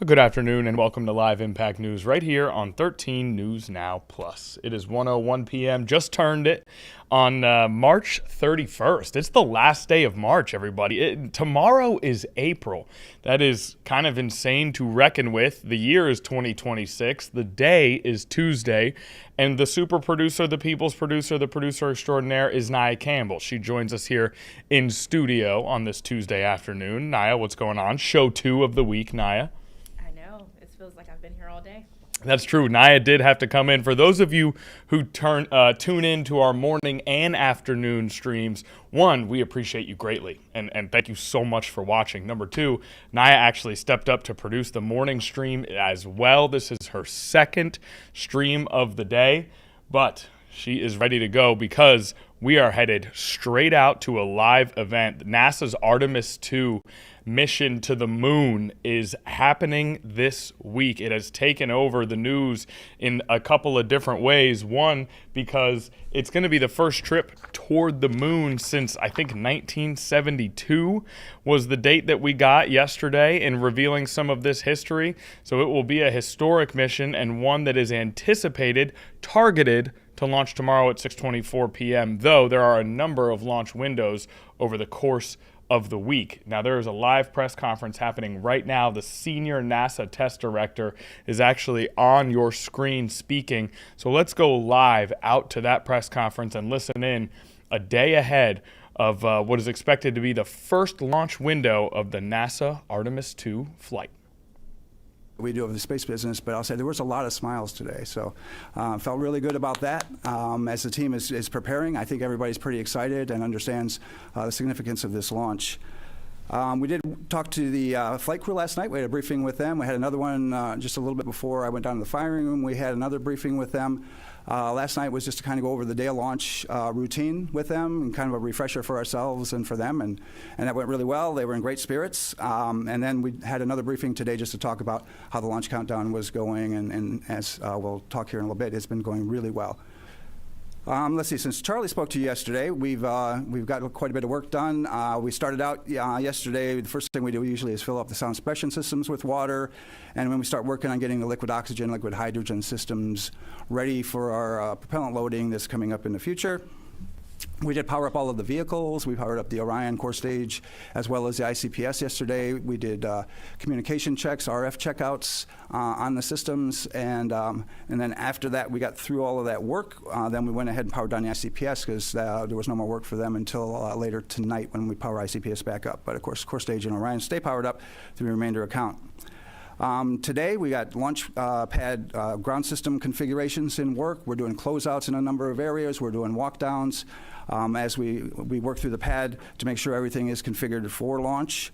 Good afternoon and welcome to Live Impact News right here on 13 News Now Plus. It is 1:01 p.m. Just turned it on March 31st. It's the last day of March, everybody. Tomorrow is April. That is kind of insane to reckon with. The year is 2026. The day is Tuesday. And the super producer, the people's producer, the producer extraordinaire is Nia Campbell. She joins us here in studio on this Tuesday afternoon. Nia, what's going on? Show 2 of the week, Nia. Feels like I've been here all day. That's true. Nia did have to come in. For those of you who tune in to our morning and afternoon streams, one, we appreciate you greatly, and thank you so much for watching. Number two, Nia actually stepped up to produce the morning stream as well. This is her second stream of the day, but she is ready to go because we are headed straight out to a live event. NASA's Artemis II mission to the moon is happening this week. It has taken over the news in a couple of different ways. One, because it's going to be the first trip toward the moon since I think 1972 was the date that we got yesterday in revealing some of this history. So it will be a historic mission and one that is anticipated, targeted to launch tomorrow at 6:24 p.m., though there are a number of launch windows over the course of the week. Now, there is a live press conference happening right now. The senior NASA test director is actually on your screen speaking. So let's go live out to that press conference and listen in a day ahead of what is expected to be the first launch window of the NASA Artemis II flight. We do have the space business, but I'll say there was a lot of smiles today, so felt really good about that. As the team is preparing, I think everybody's pretty excited and understands the significance of this launch. We did talk to the flight crew last night. We had a briefing with them. We had another one just a little bit before I went down to the firing room. We had another briefing with them. Last night was just to kind of go over the day of launch routine with them and kind of a refresher for ourselves and for them, and that went really well. They were in great spirits. And then we had another briefing today just to talk about how the launch countdown was going, and as we'll talk here in a little bit, it's been going really well. Let's see, since Charlie spoke to you yesterday, we've got quite a bit of work done. We started out yesterday, the first thing we do usually is fill up the sound suppression systems with water, and when we start working on getting the liquid oxygen, liquid hydrogen systems ready for our propellant loading that's coming up in the future. We did power up all of the vehicles. We powered up the Orion core stage as well as the ICPS yesterday. We did communication checks, RF checkouts on the systems, and then after that we got through all of that work. Then we went ahead and powered down the ICPS because there was no more work for them until later tonight when we power ICPS back up. But of course, core stage and Orion stay powered up through the remainder account. Today we got launch pad ground system configurations in work. We're doing closeouts in a number of areas. We're doing walkdowns as we work through the pad to make sure everything is configured for launch.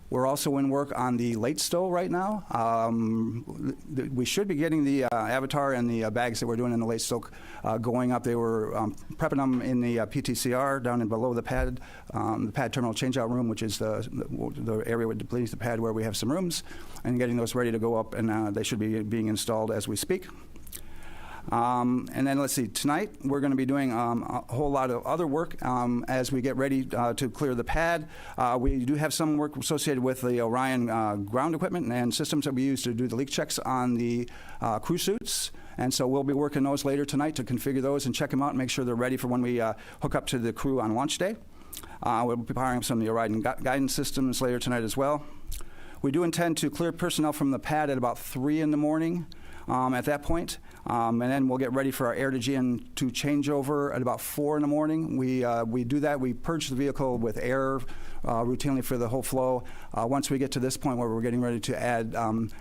We're also in work on the late stow right now. We should be getting the Avatar and the bags that we're doing in the late stow going up. They were prepping them in the PTCR down in below the pad terminal changeout room, which is the area beneath the pad where we have some rooms, and getting those ready to go up, and they should be being installed as we speak. And then let's see, tonight we're going to be doing a whole lot of other work as we get ready to clear the pad. We do have some work associated with the Orion ground equipment and systems that we use to do the leak checks on the crew suits. And so we'll be working those later tonight to configure those and check them out and make sure they're ready for when we hook up to the crew on launch day. We'll be powering up some of the Orion guidance systems later tonight as well. We do intend to clear personnel from the pad at about 3 in the morning at that point. And then we'll get ready for our air-to-GN2 changeover at about 4 in the morning. We do that. We purge the vehicle with air routinely for the whole flow. Once we get to this point where we're getting ready to add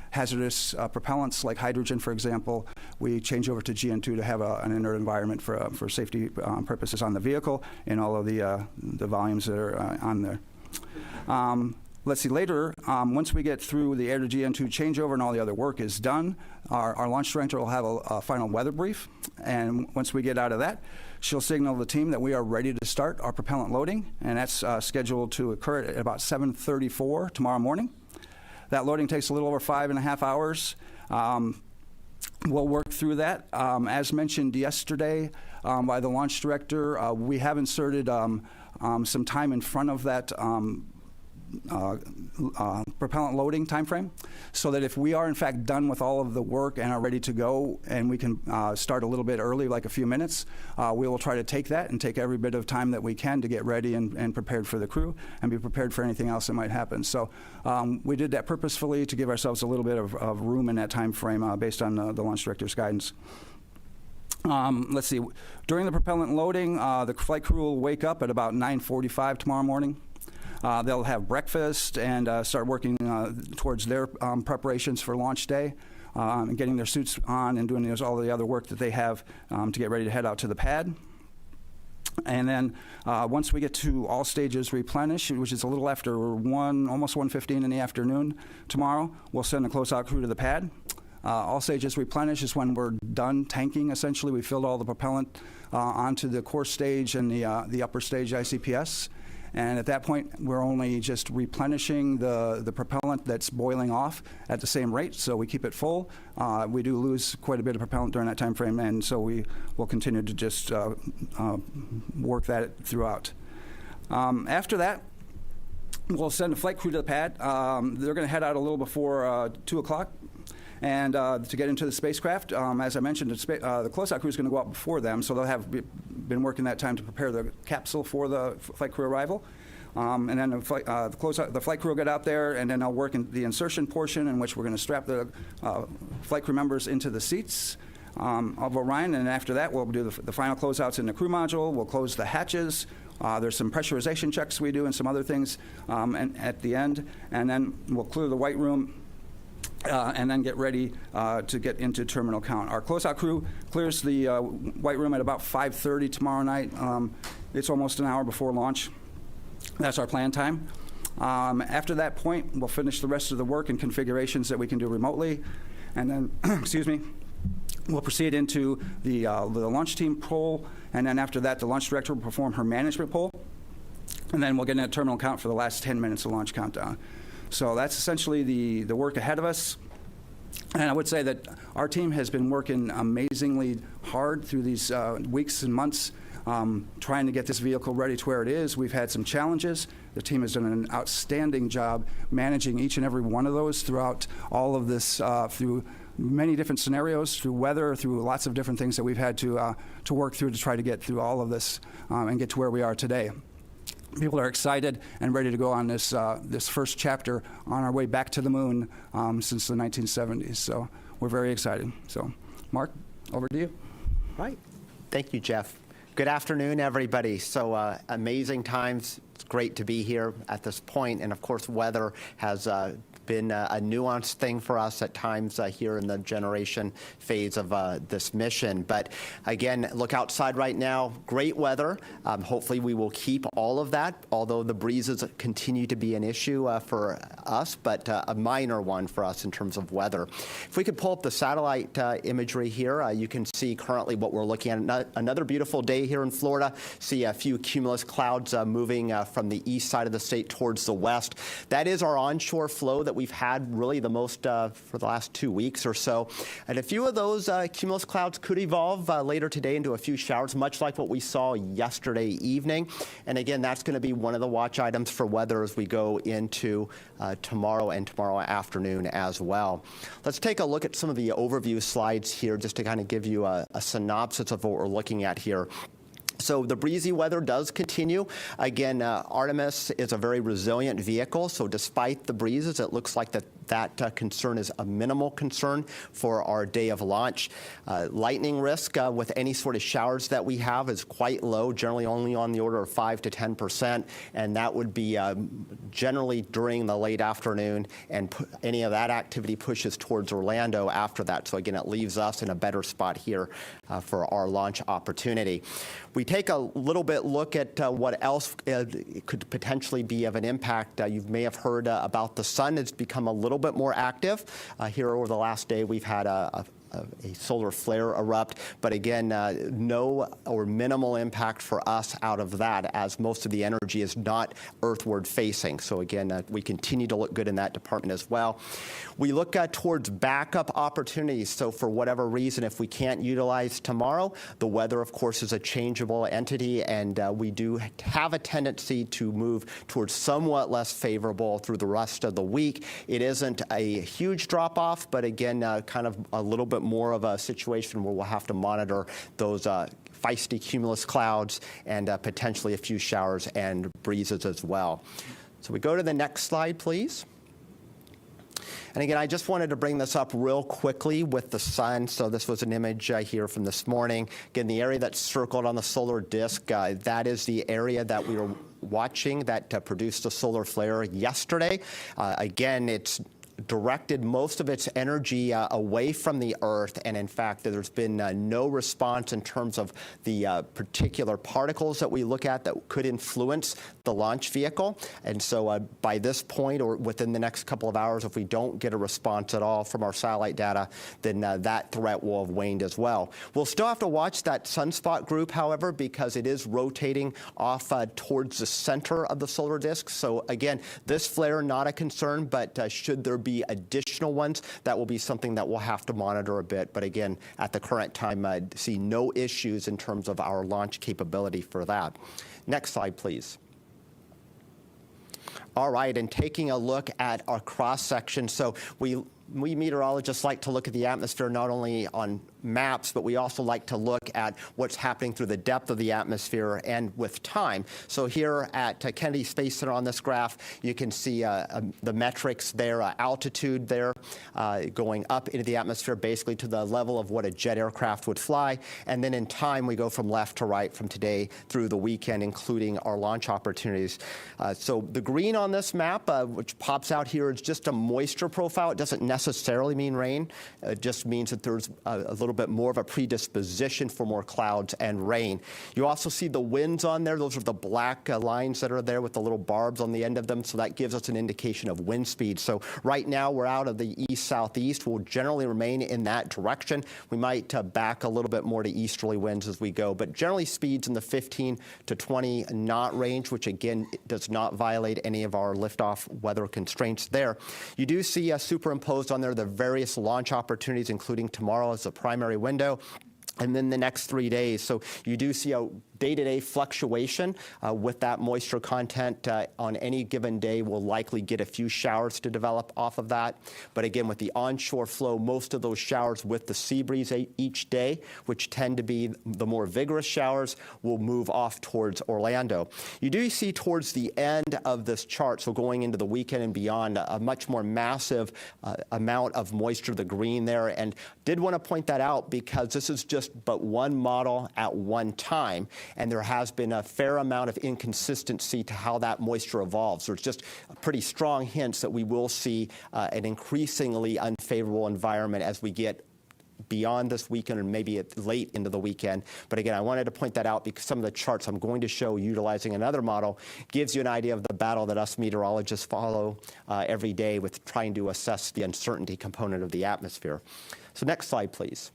hazardous propellants like hydrogen, for example, we change over to GN2 to have an inert environment for safety purposes on the vehicle and all of the volumes that are on there. Let's see, later, once we get through the air-to-GN2 changeover and all the other work is done, our launch director will have a final weather brief. And once we get out of that, she'll signal the team that we are ready to start our propellant loading, and that's scheduled to occur at about 7:34 tomorrow morning. That loading takes a little over 5.5 hours. We'll work through that. As mentioned yesterday by the launch director, we have inserted some time in front of that propellant loading time frame, so that if we are in fact done with all of the work and are ready to go, and we can start a little bit early, like a few minutes, we will try to take that and take every bit of time that we can to get ready and prepared for the crew and be prepared for anything else that might happen. So we did that purposefully to give ourselves a little bit of room in that time frame based on the launch director's guidance. Let's see. During the propellant loading, the flight crew will wake up at about 9:45 tomorrow morning. They'll have breakfast and start working towards their preparations for launch day, and getting their suits on and doing all the other work that they have to get ready to head out to the pad. And then once we get to all stages replenish, which is a little after almost 1:15 in the afternoon tomorrow, we'll send the closeout crew to the pad. All stages replenish is when we're done tanking, essentially. We filled all the propellant onto the core stage and the upper stage ICPS. And at that point, we're only just replenishing the propellant that's boiling off at the same rate, so we keep it full. We do lose quite a bit of propellant during that time frame, and so we will continue to just work that throughout. After that, we'll send the flight crew to the pad. They're going to head out a little before 2 o'clock. And to get into the spacecraft, as I mentioned, the closeout crew is going to go out before them, so they'll have been working that time to prepare the capsule for the flight crew arrival. And then the flight crew will get out there, and then I'll work in the insertion portion, in which we're going to strap the flight crew members into the seats of Orion. And after that, we'll do the final closeouts in the crew module. We'll close the hatches. There's some pressurization checks we do and some other things and at the end. And then we'll clear the white room. And then get ready to get into terminal count. Our closeout crew clears the white room at about 5:30 tomorrow night. It's almost an hour before launch. That's our plan time. After that point, we'll finish the rest of the work and configurations that we can do remotely. And then, excuse me, we'll proceed into the launch team poll. And then after that, the launch director will perform her management poll. And then we'll get in a terminal count for the last 10 minutes of launch countdown. So that's essentially the work ahead of us. And I would say that our team has been working amazingly hard through these weeks and months trying to get this vehicle ready to where it is. We've had some challenges. The team has done an outstanding job managing each and every one of those throughout all of this, through many different scenarios, through weather, through lots of different things that we've had to work through to try to get through all of this and get to where we are today. People are excited and ready to go on this first chapter on our way back to the moon since the 1970s. So we're very excited. So, Mark, over to you. Right. Thank you, Jeff. Good afternoon, everybody. So amazing times. It's great to be here at this point. And, of course, weather has been a nuanced thing for us at times here in the generation phase of this mission. But again, look outside right now, great weather. Hopefully we will keep all of that, although the breezes continue to be an issue for us, but a minor one for us in terms of weather. If we could pull up the satellite imagery here, you can see currently what we're looking at. Another beautiful day here in Florida. See a few cumulus clouds moving from the east side of the state towards the west. That is our onshore flow that we've had really the most for the last 2 weeks or so. And a few of those cumulus clouds could evolve later today into a few showers, much like what we saw yesterday evening. And again, that's going to be one of the watch items for weather as we go into tomorrow and tomorrow afternoon as well. Let's take a look at some of the overview slides here just to kind of give you a synopsis of what we're looking at here. So the breezy weather does continue. Again, Artemis is a very resilient vehicle, so despite the breezes, it looks like that concern is a minimal concern for our day of launch. Lightning risk with any sort of showers that we have is quite low, generally only on the order of 5 to 10%, and that would be generally during the late afternoon, and any of that activity pushes towards Orlando after that. So again, it leaves us in a better spot here for our launch opportunity. We take a little bit look at what else could potentially be of an impact. You may have heard about the sun. It's become a little bit more active. Here over the last day, we've had a a solar flare erupt. But again, no or minimal impact for us out of that, as most of the energy is not earthward facing. So again, we continue to look good in that department as well. We look towards backup opportunities. So for whatever reason, if we can't utilize tomorrow, the weather, of course, is a changeable entity, and we do have a tendency to move towards somewhat less favorable through the rest of the week. It isn't a huge drop-off, but again, kind of a little bit more of a situation where we'll have to monitor those feisty cumulus clouds and potentially a few showers and breezes as well. So we go to the next slide, please. And again, I just wanted to bring this up real quickly with the sun. So this was an image here from this morning. Again, the area that's circled on the solar disk, that is the area that we were watching that produced a solar flare yesterday. Again, it's directed most of its energy away from the Earth, and in fact, there's been no response in terms of the particular particles that we look at that could influence the launch vehicle. And so by this point, or within the next couple of hours, if we don't get a response at all from our satellite data, then that threat will have waned as well. We'll still have to watch that sunspot group, however, because it is rotating off towards the center of the solar disk. So again, this flare, not a concern, but should there be additional ones, that will be something that we'll have to monitor a bit. But again, at the current time, I see no issues in terms of our launch capability for that. Next slide, please. All right, and taking a look at our cross-section. So we meteorologists like to look at the atmosphere not only on maps, but we also like to look at what's happening through the depth of the atmosphere and with time. So here at Kennedy Space Center on this graph, you can see the metrics there, altitude there, going up into the atmosphere basically to the level of what a jet aircraft would fly. And then in time, we go from left to right from today through the weekend, including our launch opportunities. So the green on this map, which pops out here, is just a moisture profile. It doesn't necessarily mean rain. It just means that there's a little bit more of a predisposition for more clouds and rain. You also see the winds on there. Those are the black lines that are there with the little barbs on the end of them. So that gives us an indication of wind speed. So right now we're out of the east-southeast. We'll generally remain in that direction. We might back a little bit more to easterly winds as we go, but generally speeds in the 15 to 20 knot range, which again does not violate any of our liftoff weather constraints there. You do see superimposed on there the various launch opportunities, including tomorrow as the primary window, and then the next 3 days. So you do see a day-to-day fluctuation with that moisture content. On any given day, we'll likely get a few showers to develop off of that. But again, with the onshore flow, most of those showers with the sea breeze each day, which tend to be the more vigorous showers, will move off towards Orlando. You do see towards the end of this chart, so going into the weekend and beyond, a much more massive amount of moisture, the green there. And did want to point that out because this is just but one model at one time. And there has been a fair amount of inconsistency to how that moisture evolves. There's just pretty strong hints that we will see an increasingly unfavorable environment as we get beyond this weekend and maybe late into the weekend. But again, I wanted to point that out because some of the charts I'm going to show utilizing another model gives you an idea of the battle that us meteorologists follow every day with trying to assess the uncertainty component of the atmosphere. So next slide, please.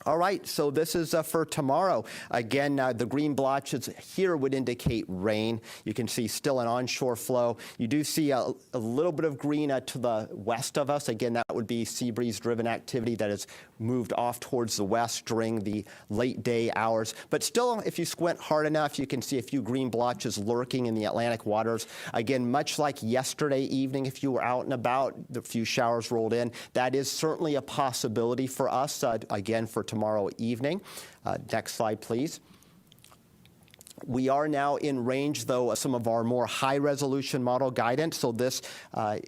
All right, so this is for tomorrow. Again, the green blotches here would indicate rain. You can see still an onshore flow. You do see a little bit of green to the west of us. Again, that would be sea breeze-driven activity that has moved off towards the west during the late day hours. But still, if you squint hard enough, you can see a few green blotches lurking in the Atlantic waters. Again, much like yesterday evening, if you were out and about, the few showers rolled in. That is certainly a possibility for us, again, for tomorrow evening. Next slide, please. We are now in range, though, of some of our more high-resolution model guidance. So this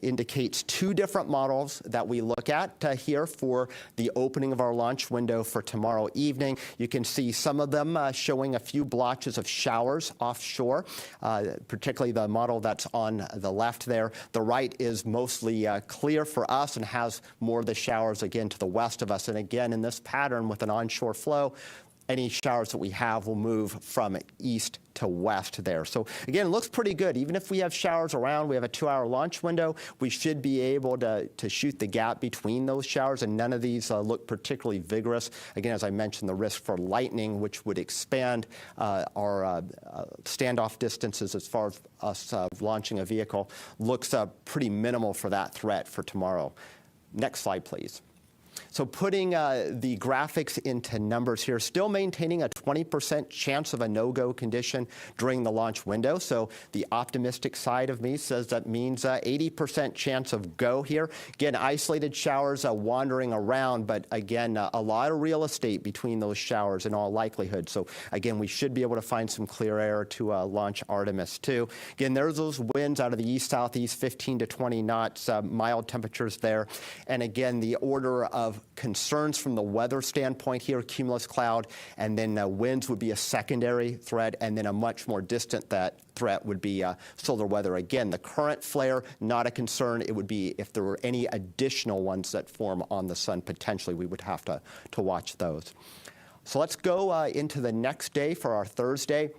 indicates two different models that we look at here for the opening of our launch window for tomorrow evening. You can see some of them showing a few blotches of showers offshore, particularly the model that's on the left there. The right is mostly clear for us and has more of the showers, again, to the west of us. And again, in this pattern with an onshore flow, any showers that we have will move from east to west there. So again, it looks pretty good. Even if we have showers around, we have a 2-hour launch window, we should be able to shoot the gap between those showers, and none of these look particularly vigorous. Again, as I mentioned, the risk for lightning, which would expand our standoff distances as far as us launching a vehicle, looks pretty minimal for that threat for tomorrow. Next slide, please. So putting the graphics into numbers here, still maintaining a 20% chance of a no-go condition during the launch window. So the optimistic side of me says that means 80% chance of go here. Again, isolated showers wandering around, but again, a lot of real estate between those showers in all likelihood. So again, we should be able to find some clear air to launch Artemis 2. Again, there's those winds out of the east-southeast, 15 to 20 knots, mild temperatures there. And again, the order of concerns from the weather standpoint here, cumulus cloud, and then winds would be a secondary threat, and then a much more distant threat would be solar weather. Again, the current flare, not a concern. It would be if there were any additional ones that form on the sun, potentially we would have to watch those. So let's go into the next day for our Thursday.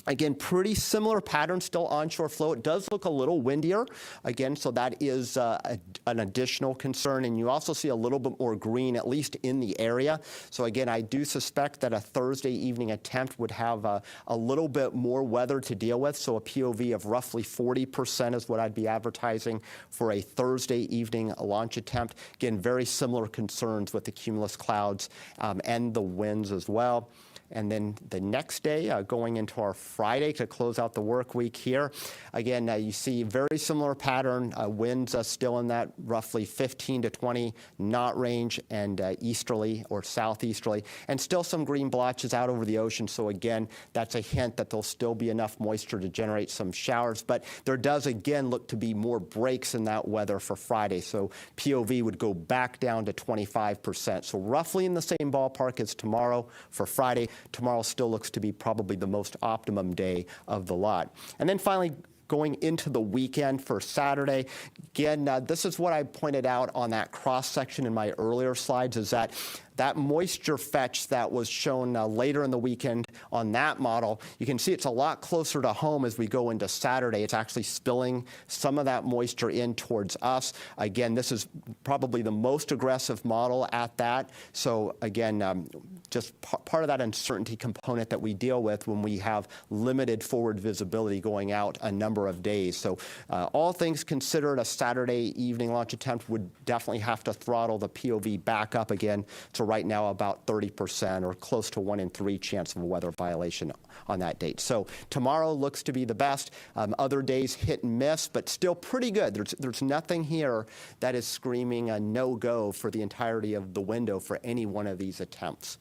Again, pretty similar pattern, still onshore flow. It does look a little windier, again, so that is an additional concern. And you also see a little bit more green, at least in the area. So again, I do suspect that a Thursday evening attempt would have a little bit more weather to deal with. So a POV of roughly 40% is what I'd be advertising for a Thursday evening launch attempt. Again, very similar concerns with the cumulus clouds and the winds as well. And then the next day, going into our Friday to close out the work week here, again, you see very similar pattern, winds still in that roughly 15 to 20 knot range, and easterly or southeasterly, and still some green blotches out over the ocean. So again, that's a hint that there'll still be enough moisture to generate some showers. But there does, again, look to be more breaks in that weather for Friday. So POV would go back down to 25%. So roughly in the same ballpark as tomorrow for Friday. Tomorrow still looks to be probably the most optimum day of the lot. And then finally, going into the weekend for Saturday, again, this is what I pointed out on that cross section in my earlier slides, is that moisture fetch that was shown later in the weekend on that model, you can see it's a lot closer to home as we go into Saturday. It's actually spilling some of that moisture in towards us. Again, this is probably the most aggressive model at that. So again, just part of that uncertainty component that we deal with when we have limited forward visibility going out a number of days. So all things considered, a Saturday evening launch attempt would definitely have to throttle the POV back up again to right now about 30% or close to 1 in 3 chance of a weather violation on that date. So tomorrow looks to be the best. Other days hit and miss, but still pretty good. There's nothing here that is screaming a no-go for the entirety of the window for any one of these attempts.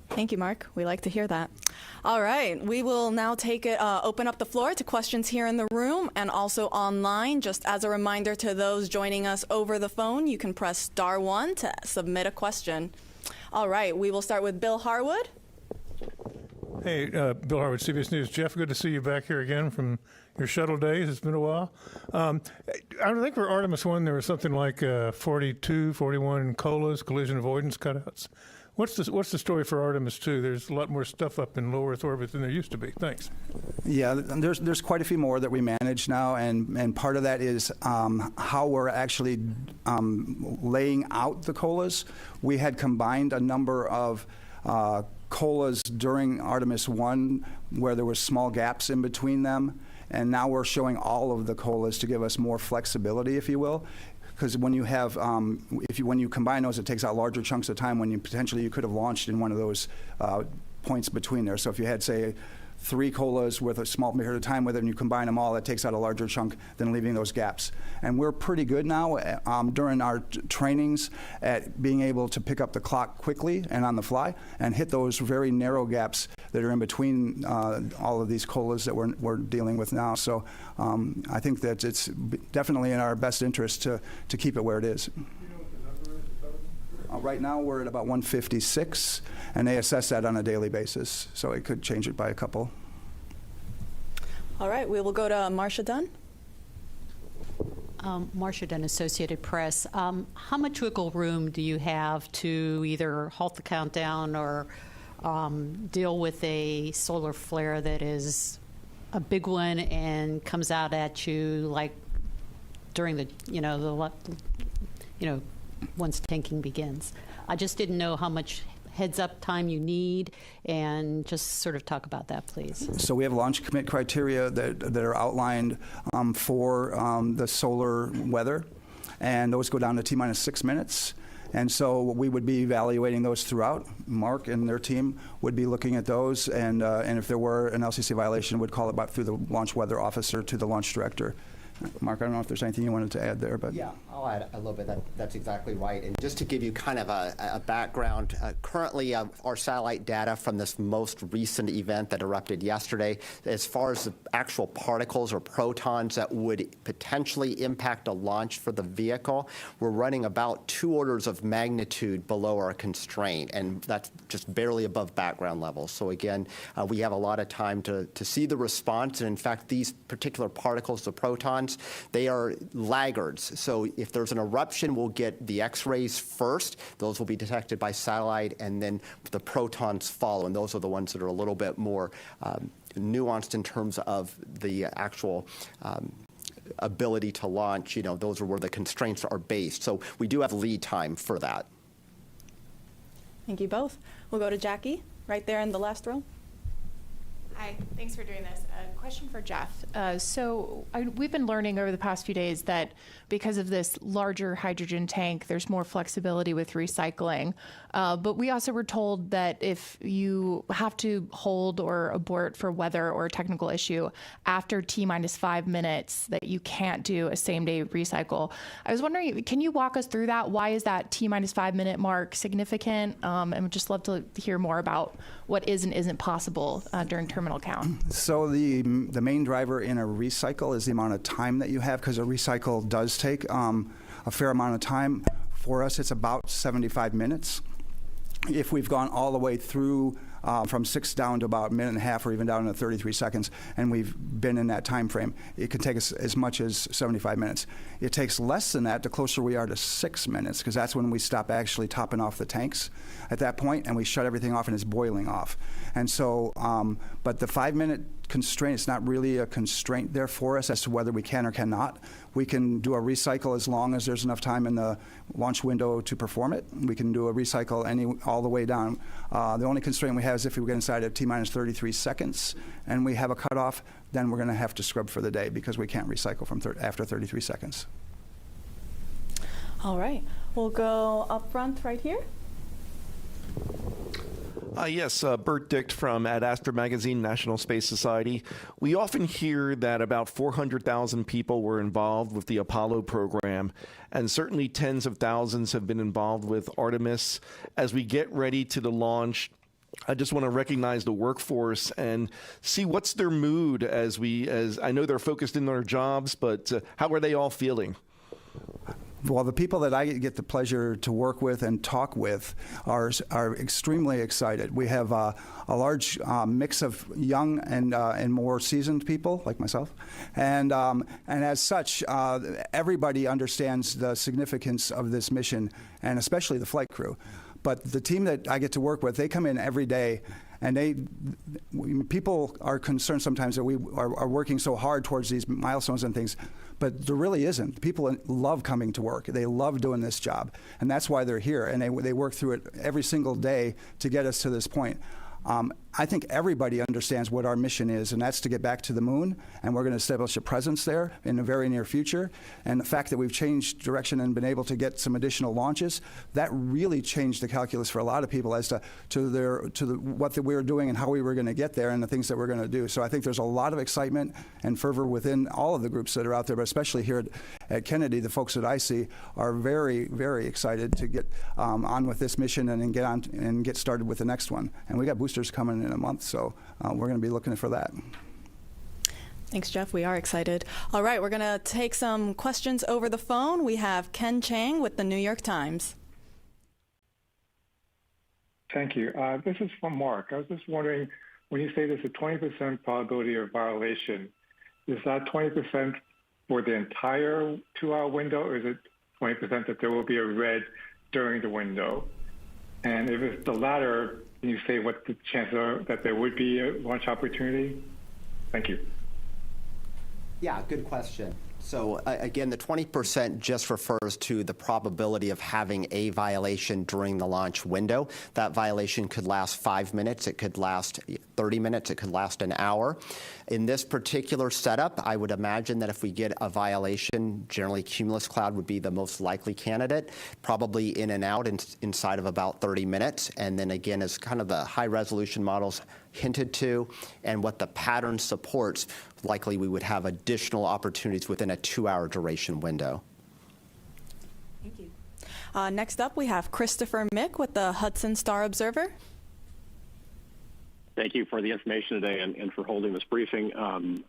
Thank you, Mark. We like to hear that. All right, we will now open up the floor to questions here in the room and also online. Just as a reminder to those joining us over the phone, you can press *1 to submit a question. All right, we will start with Bill Harwood. Hey, Bill Harwood, CBS News. Jeff, good to see you back here again from your shuttle days. It's been a while. I think for Artemis 1, there was something like 42, 41 COLAs, collision avoidance cutouts. What's the story for Artemis 2? There's a lot more stuff up in low Earth orbit than there used to be. Thanks. Yeah, there's quite a few more that we manage now, and part of that is how we're actually laying out the COLAs. We had combined a number of COLAs during Artemis 1 where there were small gaps in between them, and now we're showing all of the COLAs to give us more flexibility, if you will. Because when you have, when you combine those, it takes out larger chunks of time when you could have launched in one of those points between there. So if you had, say, 3 COLAs with a small period of time with it, and you combine them all, it takes out a larger chunk than leaving those gaps. And we're pretty good now during our trainings at being able to pick up the clock quickly and on the fly and hit those very narrow gaps that are in between all of these COLAs that we're dealing with now. So I think that it's definitely in our best interest to keep it where it is. Right now we're at about 156, and they assess that on a daily basis, so it could change it by a couple. All right, we will go to Marcia Dunn. Marcia Dunn, Associated Press. How much wiggle room do you have to either halt the countdown or deal with a solar flare that is a big one and comes out at you like during the once tanking begins? I just didn't know how much heads up time you need, and just sort of talk about that, please. So we have launch commit criteria that are outlined for the solar weather, and those go down to T-minus 6 minutes. And so we would be evaluating those throughout. Mark and their team would be looking at those, and if there were an LCC violation, would call it back through the launch weather officer to the launch director. Mark, I don't know if there's anything you wanted to add there, but yeah, I'll add a little bit. That's exactly right. And just to give you kind of a background, currently our satellite data from this most recent event that erupted yesterday, as far as the actual particles or protons that would potentially impact a launch for the vehicle, we're running about 2 orders of magnitude below our constraint, and that's just barely above background levels. So again, we have a lot of time to see the response, and in fact, these particular particles, the protons, they are laggards. So if there's an eruption, we'll get the X-rays first. Those will be detected by satellite, and then the protons follow. And those are the ones that are a little bit more nuanced in terms of the actual ability to launch. Those are where the constraints are based. So we do have lead time for that. Thank you both. We'll go to Jackie, right there in the last row. Hi, thanks for doing this. A question for Jeff. We've been learning over the past few days that because of this larger hydrogen tank, there's more flexibility with recycling. But we also were told that if you have to hold or abort for weather or technical issue after T-minus 5 minutes, that you can't do a same-day recycle. I was wondering, can you walk us through that? Why is that T-minus 5 minute mark significant? And would just love to hear more about what is and isn't possible during terminal count. So the main driver in a recycle is the amount of time that you have, because a recycle does take a fair amount of time. For us, it's about 75 minutes. If we've gone all the way through from 6 down to about a minute and a half, or even down to 33 seconds, and we've been in that time frame, it can take us as much as 75 minutes. It takes less than that the closer we are to 6 minutes, because that's when we stop actually topping off the tanks at that point, and we shut everything off and it's boiling off. And so, but the 5-minute constraint, it's not really a constraint there for us as to whether we can or cannot. We can do a recycle as long as there's enough time in the launch window to perform it. We can do a recycle all the way down. The only constraint we have is if we get inside at T-minus 33 seconds and we have a cutoff, then we're going to have to scrub for the day, because we can't recycle from after 33 seconds. All right. We'll go up front right here. Yes, Bert Dicht from Ad Astra Magazine, National Space Society. We often hear that about 400,000 people were involved with the Apollo program, and certainly tens of thousands have been involved with Artemis. As we get ready to the launch, I just want to recognize the workforce and see what's their mood as I know they're focused in their jobs, but how are they all feeling? Well, the people that I get the pleasure to work with and talk with are extremely excited. We have a large mix of young and more seasoned people like myself, and as such, everybody understands the significance of this mission, and especially the flight crew. But the team that I get to work with, they come in every day. And people are concerned sometimes that we are working so hard towards these milestones and things, but there really isn't. People love coming to work. They love doing this job, and that's why they're here. And they work through it every single day to get us to this point. I think everybody understands what our mission is, and that's to get back to the moon, and we're going to establish a presence there in the very near future. And the fact that we've changed direction and been able to get some additional launches, that really changed the calculus for a lot of people as to what we were doing and how we were going to get there and the things that we're going to do. So I think there's a lot of excitement and fervor within all of the groups that are out there, but especially here at Kennedy, the folks that I see are very, very excited to get on with this mission and then get started with the next one. And we got boosters coming in a month, so we're going to be looking for that. Thanks, Jeff. We are excited. All right, we're going to take some questions over the phone. We have Ken Chang with the New York Times. Thank you. This is from Mark. I was just wondering, when you say there's a 20% probability of violation, is that 20% for the entire 2-hour window, or is it 20% that there will be a red during the window? And if it's the latter, can you say what the chances are that there would be a launch opportunity? Thank you. Yeah, good question. So again, the 20% just refers to the probability of having a violation during the launch window. That violation could last 5 minutes, it could last 30 minutes, it could last an hour. In this particular setup, I would imagine that if we get a violation, generally Cumulus Cloud would be the most likely candidate, probably in and out inside of about 30 minutes. And then again, as kind of the high resolution models hinted to and what the pattern supports, likely we would have additional opportunities within a 2-hour duration window. Thank you. Next up, we have Christopher Mick with the Hudson Star Observer. Thank you for the information today and for holding this briefing.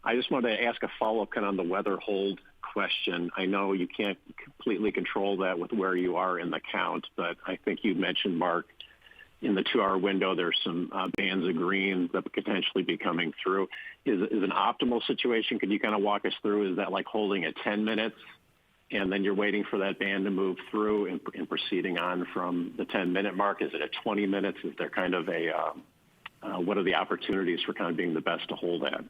I just wanted to ask a follow-up kind of on the weather hold question. I know you can't completely control that with where you are in the count, but I think you mentioned, Mark, in the 2-hour window, there's some bands of green that could potentially be coming through. Is an optimal situation? Could you kind of walk us through? Is that like holding at 10 minutes and then you're waiting for that band to move through and proceeding on from the 10-minute mark? Is it at 20 minutes? Is there kind of a, what are the opportunities for kind of being the best to hold at?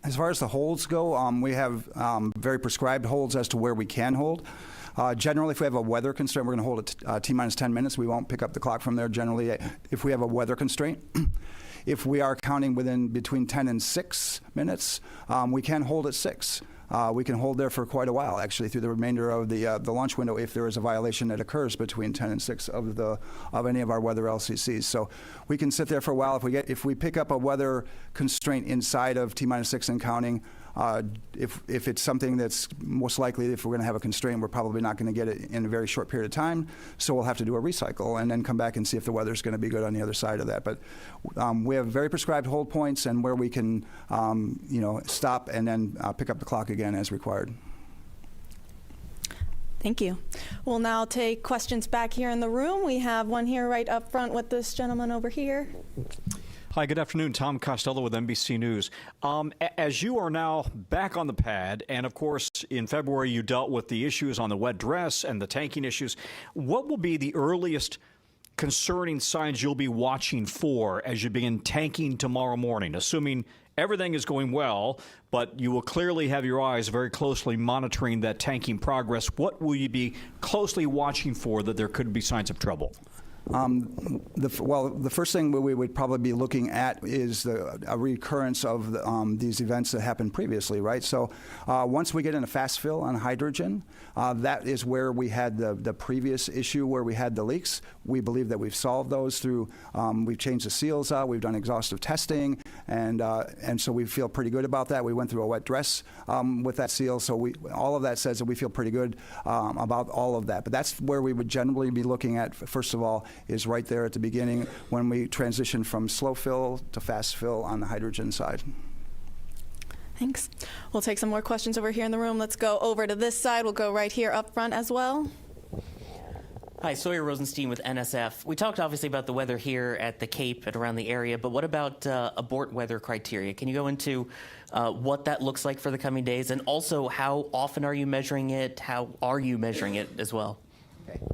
As far as the holds go, we have very prescribed holds as to where we can hold. Generally, if we have a weather constraint, we're going to hold it T-minus 10 minutes. We won't pick up the clock from there generally if we have a weather constraint. If we are counting between 10 and 6 minutes, we can hold at 6. We can hold there for quite a while, actually, through the remainder of the launch window if there is a violation that occurs between 10 and 6 of any of our weather LCCs. So we can sit there for a while. If we pick up a weather constraint inside of T-minus 6 and counting, if it's something that's most likely, if we're going to have a constraint, we're probably not going to get it in a very short period of time. So we'll have to do a recycle and then come back and see if the weather's going to be good on the other side of that. But we have very prescribed hold points and where we can, stop and then pick up the clock again as required. Thank you. We'll now take questions back here in the room. We have one here right up front with this gentleman over here. Hi, good afternoon. Tom Costello with NBC News. As you are now back on the pad, and of course in February you dealt with the issues on the wet dress and the tanking issues, what will be the earliest concerning signs you'll be watching for as you begin tanking tomorrow morning, assuming everything is going well, but you will clearly have your eyes very closely monitoring that tanking progress? What will you be closely watching for that there could be signs of trouble? The first thing we would probably be looking at is a recurrence of these events that happened previously, right? So once we get in a fast fill on hydrogen, that is where we had the previous issue where we had the leaks. We believe that we've solved those through, we've changed the seals out, we've done exhaustive testing, and so we feel pretty good about that. We went through a wet dress with that seal, so all of that says that we feel pretty good about all of that. But that's where we would generally be looking at, first of all, is right there at the beginning when we transition from slow fill to fast fill on the hydrogen side. Thanks. We'll take some more questions over here in the room. Let's go over to this side. We'll go right here up front as well. Hi, Sawyer Rosenstein with NSF. We talked obviously about the weather here at the Cape and around the area, but what about abort weather criteria? Can you go into what that looks like for the coming days, and also how often are you measuring it? How are you measuring it as well?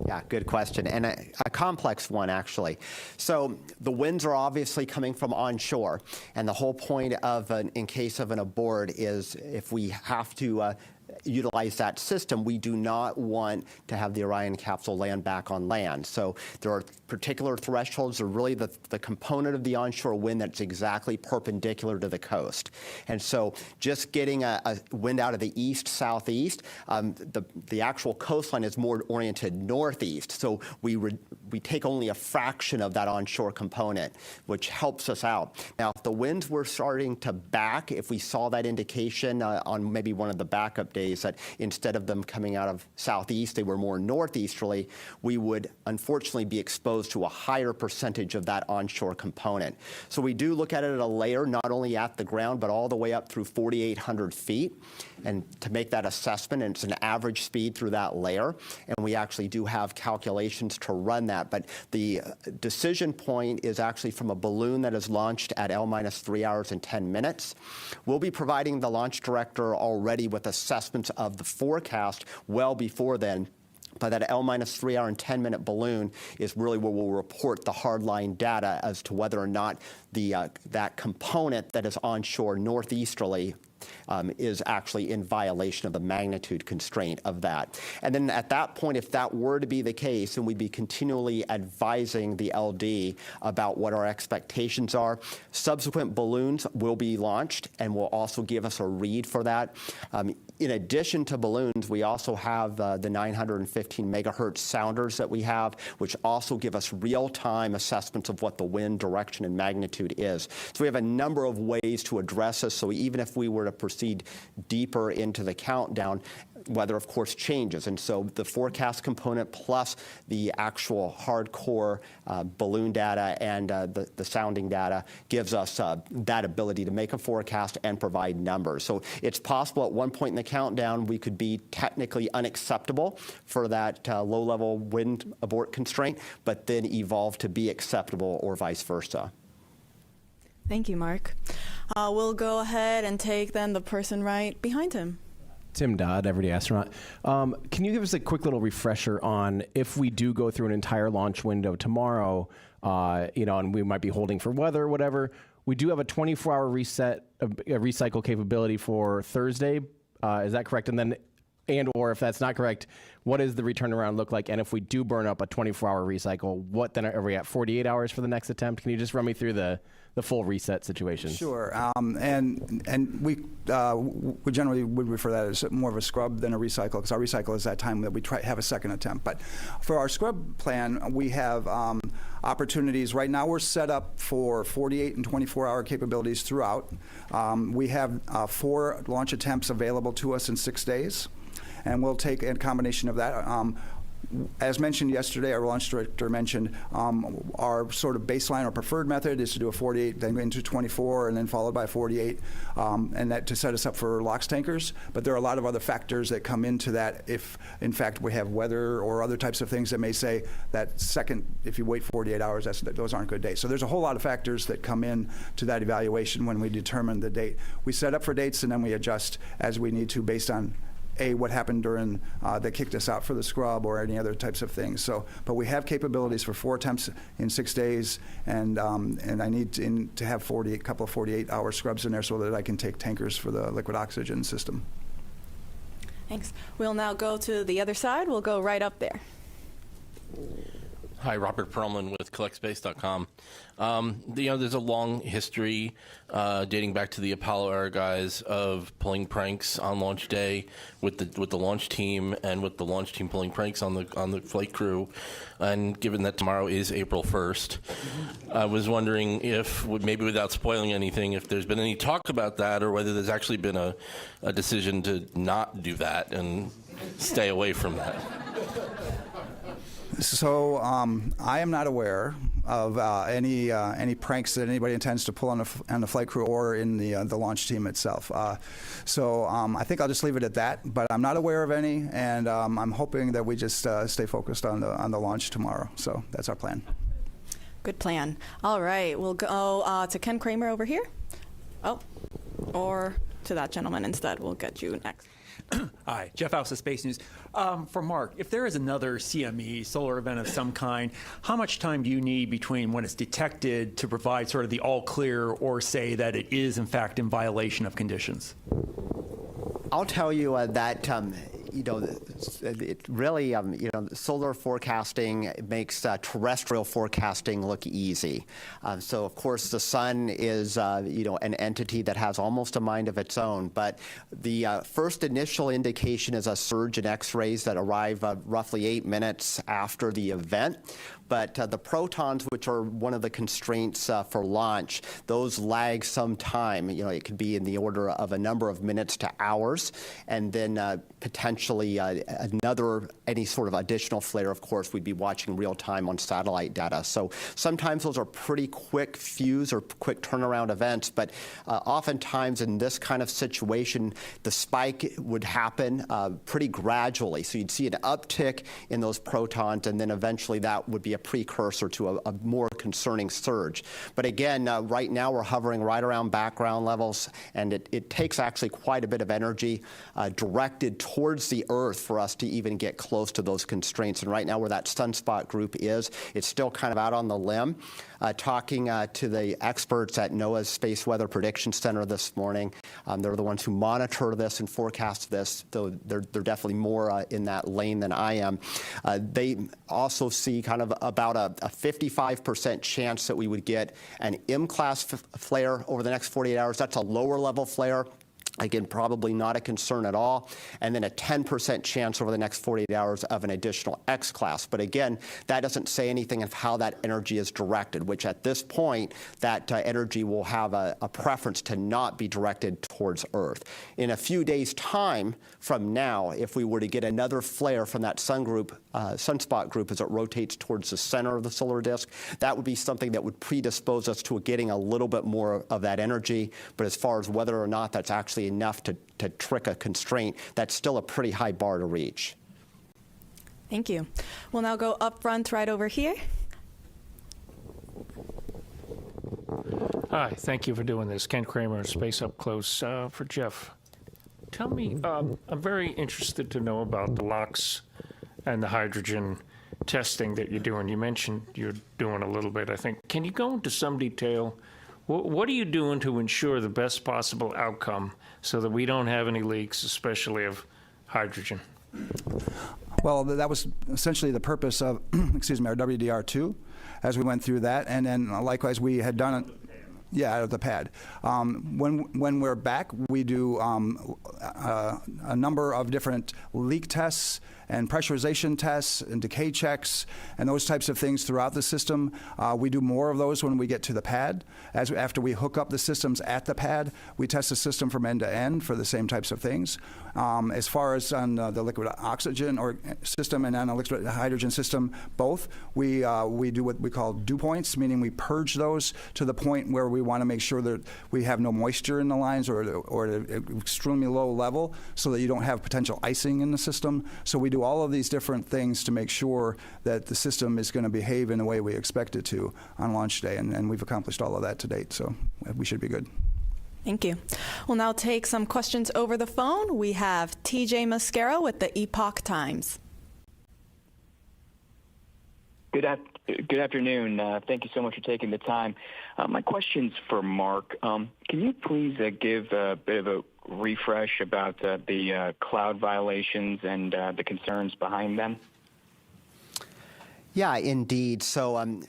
Yeah, good question, and a complex one, actually. So the winds are obviously coming from onshore, and the whole point of in case of an abort is if we have to utilize that system, we do not want to have the Orion capsule land back on land. So there are particular thresholds, are really the component of the onshore wind that's exactly perpendicular to the coast. And so just getting a wind out of the east, southeast, the actual coastline is more oriented northeast. So we take only a fraction of that onshore component, which helps us out. Now, if the winds were starting to back, if we saw that indication on maybe one of the backup days that instead of them coming out of southeast, they were more northeasterly, we would unfortunately be exposed to a higher percentage of that onshore component. So we do look at it at a layer, not only at the ground, but all the way up through 4,800 feet, and to make that assessment, and it's an average speed through that layer, and we actually do have calculations to run that. But the decision point is actually from a balloon that is launched at L-minus 3 hours and 10 minutes. We'll be providing the launch director already with assessments of the forecast well before then. But that L-minus 3 hour and 10 minute balloon is really where we'll report the hardline data as to whether or not that component that is onshore northeasterly is actually in violation of the magnitude constraint of that. And then at that point, if that were to be the case, then we'd be continually advising the LD about what our expectations are. Subsequent balloons will be launched and will also give us a read for that. In addition to balloons, we also have the 915 megahertz sounders that we have, which also give us real-time assessments of what the wind direction and magnitude is. So we have a number of ways to address this. So even if we were to proceed deeper into the countdown, weather, of course, changes. And so the forecast component plus the actual hardcore balloon data and the sounding data gives us that ability to make a forecast and provide numbers. So it's possible at one point in the countdown we could be technically unacceptable for that low-level wind abort constraint, but then evolve to be acceptable or vice versa. Thank you, Mark. We'll go ahead and take then the person right behind him. Tim Dodd, Everyday Astronaut. Can you give us a quick little refresher on if we do go through an entire launch window tomorrow, and we might be holding for weather or whatever, we do have a 24-hour recycle capability for Thursday. Is that correct? And/or if that's not correct, what does the return around look like? And if we do burn up a 24-hour recycle, what then are we at 48 hours for the next attempt? Can you just run me through the full reset situation? Sure, and we generally would refer that as more of a scrub than a recycle, because our recycle is that time that we have a second attempt. But for our scrub plan, we have opportunities. Right now we're set up for 48 and 24-hour capabilities throughout. We have 4 launch attempts available to us in 6 days, and we'll take a combination of that. As mentioned yesterday, our launch director mentioned our sort of baseline or preferred method is to do a 48, then into 24, and then followed by 48, and that to set us up for LOX tankers. But there are a lot of other factors that come into that if, in fact, we have weather or other types of things that may say that second, if you wait 48 hours, those aren't good dates. So there's a whole lot of factors that come in to that evaluation when we determine the date. We set up for dates, and then we adjust as we need to based on what happened during that kicked us out for the scrub or any other types of things. So, but we have capabilities for 4 attempts in 6 days, and I need to have a couple of 48-hour scrubs in there so that I can take tankers for the liquid oxygen system. Thanks. We'll now go to the other side. We'll go right up there. Hi, Robert Perlman with CollectSpace.com. There's a long history dating back to the Apollo era guys of pulling pranks on launch day with the launch team and with the launch team pulling pranks on the flight crew. And given that tomorrow is April 1st, I was wondering if, maybe without spoiling anything, if there's been any talk about that or whether there's actually been a decision to not do that and stay away from that. So I am not aware of any pranks that anybody intends to pull on the flight crew or in the launch team itself. So I think I'll just leave it at that. But I'm not aware of any, and I'm hoping that we just stay focused on the launch tomorrow. So that's our plan. Good plan. All right, we'll go to Ken Kramer over here. Oh, or to that gentleman instead. We'll get you next. Hi, Jeff House of Space News. For Mark, if there is another CME, solar event of some kind, how much time do you need between when it's detected to provide sort of the all clear or say that it is, in fact, in violation of conditions? I'll tell you that it really, solar forecasting makes terrestrial forecasting look easy. So, of course, the sun is, an entity that has almost a mind of its own. But the first initial indication is a surge in X-rays that arrive roughly 8 minutes after the event. But the protons, which are one of the constraints for launch, those lag some time. It could be in the order of a number of minutes to hours, and then potentially any sort of additional flare, of course, we'd be watching real time on satellite data. So sometimes those are pretty quick fuse or quick turnaround events, but oftentimes in this kind of situation, the spike would happen pretty gradually. So you'd see an uptick in those protons, and then eventually that would be a precursor to a more concerning surge. But again, right now we're hovering right around background levels, and it takes actually quite a bit of energy directed towards the Earth for us to even get close to those constraints. And right now where that sunspot group is, it's still kind of out on the limb. Talking to the experts at NOAA's Space Weather Prediction Center this morning, they're the ones who monitor this and forecast this, though they're definitely more in that lane than I am. They also see kind of about a 55% chance that we would get an M-class flare over the next 48 hours. That's a lower level flare. Again, probably not a concern at all. And then a 10% chance over the next 48 hours of an additional X-class. But again, that doesn't say anything of how that energy is directed, which at this point, that energy will have a preference to not be directed towards Earth. In a few days' time from now, if we were to get another flare from that sunspot group as it rotates towards the center of the solar disk, that would be something that would predispose us to getting a little bit more of that energy. But as far as whether or not that's actually enough to trick a constraint, that's still a pretty high bar to reach. Thank you. We'll now go up front right over here. Hi, thank you for doing this. Ken Kramer, Space Up Close for Jeff. Tell me, I'm very interested to know about the LOX and the hydrogen testing that you're doing. You mentioned you're doing a little bit, I think. Can you go into some detail? What are you doing to ensure the best possible outcome so that we don't have any leaks, especially of hydrogen? Well, that was essentially the purpose of, our WDR2 as we went through that. And then likewise, we had done it. Yeah, out of the pad. When we're back, we do a number of different leak tests and pressurization tests and decay checks and those types of things throughout the system. We do more of those when we get to the pad. After we hook up the systems at the pad, we test the system from end to end for the same types of things. As far as on the liquid oxygen or system and on the liquid hydrogen system, both, we do what we call dew points, meaning we purge those to the point where we want to make sure that we have no moisture in the lines or at an extremely low level so that you don't have potential icing in the system. So we do all of these different things to make sure that the system is going to behave in the way we expect it to on launch day, and we've accomplished all of that to date, so we should be good. Thank you. We'll now take some questions over the phone. We have TJ Mascaro with the Epoch Times. Good afternoon. Thank you so much for taking the time. My question's for Mark. Can you please give a bit of a refresh about the cloud violations and the concerns behind them? Yeah, indeed. So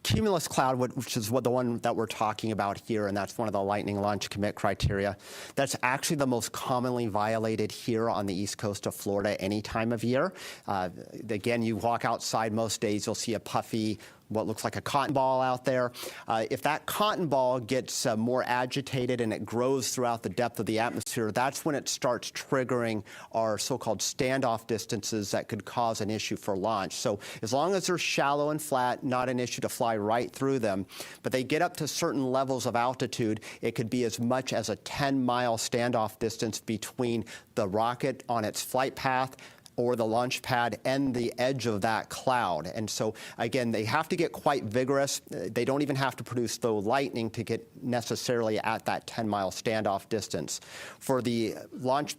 Cumulus Cloud, which is the one that we're talking about here, and that's one of the Lightning Launch Commit criteria, that's actually the most commonly violated here on the east coast of Florida any time of year. Again, you walk outside most days, you'll see a puffy, what looks like a cotton ball out there. If that cotton ball gets more agitated and it grows throughout the depth of the atmosphere, that's when it starts triggering our so-called standoff distances that could cause an issue for launch. So as long as they're shallow and flat, not an issue to fly right through them. But they get up to certain levels of altitude, it could be as much as a 10-mile standoff distance between the rocket on its flight path or the launch pad and the edge of that cloud. And so, again, they have to get quite vigorous. They don't even have to produce, though, lightning to get necessarily at that 10-mile standoff distance. For the launch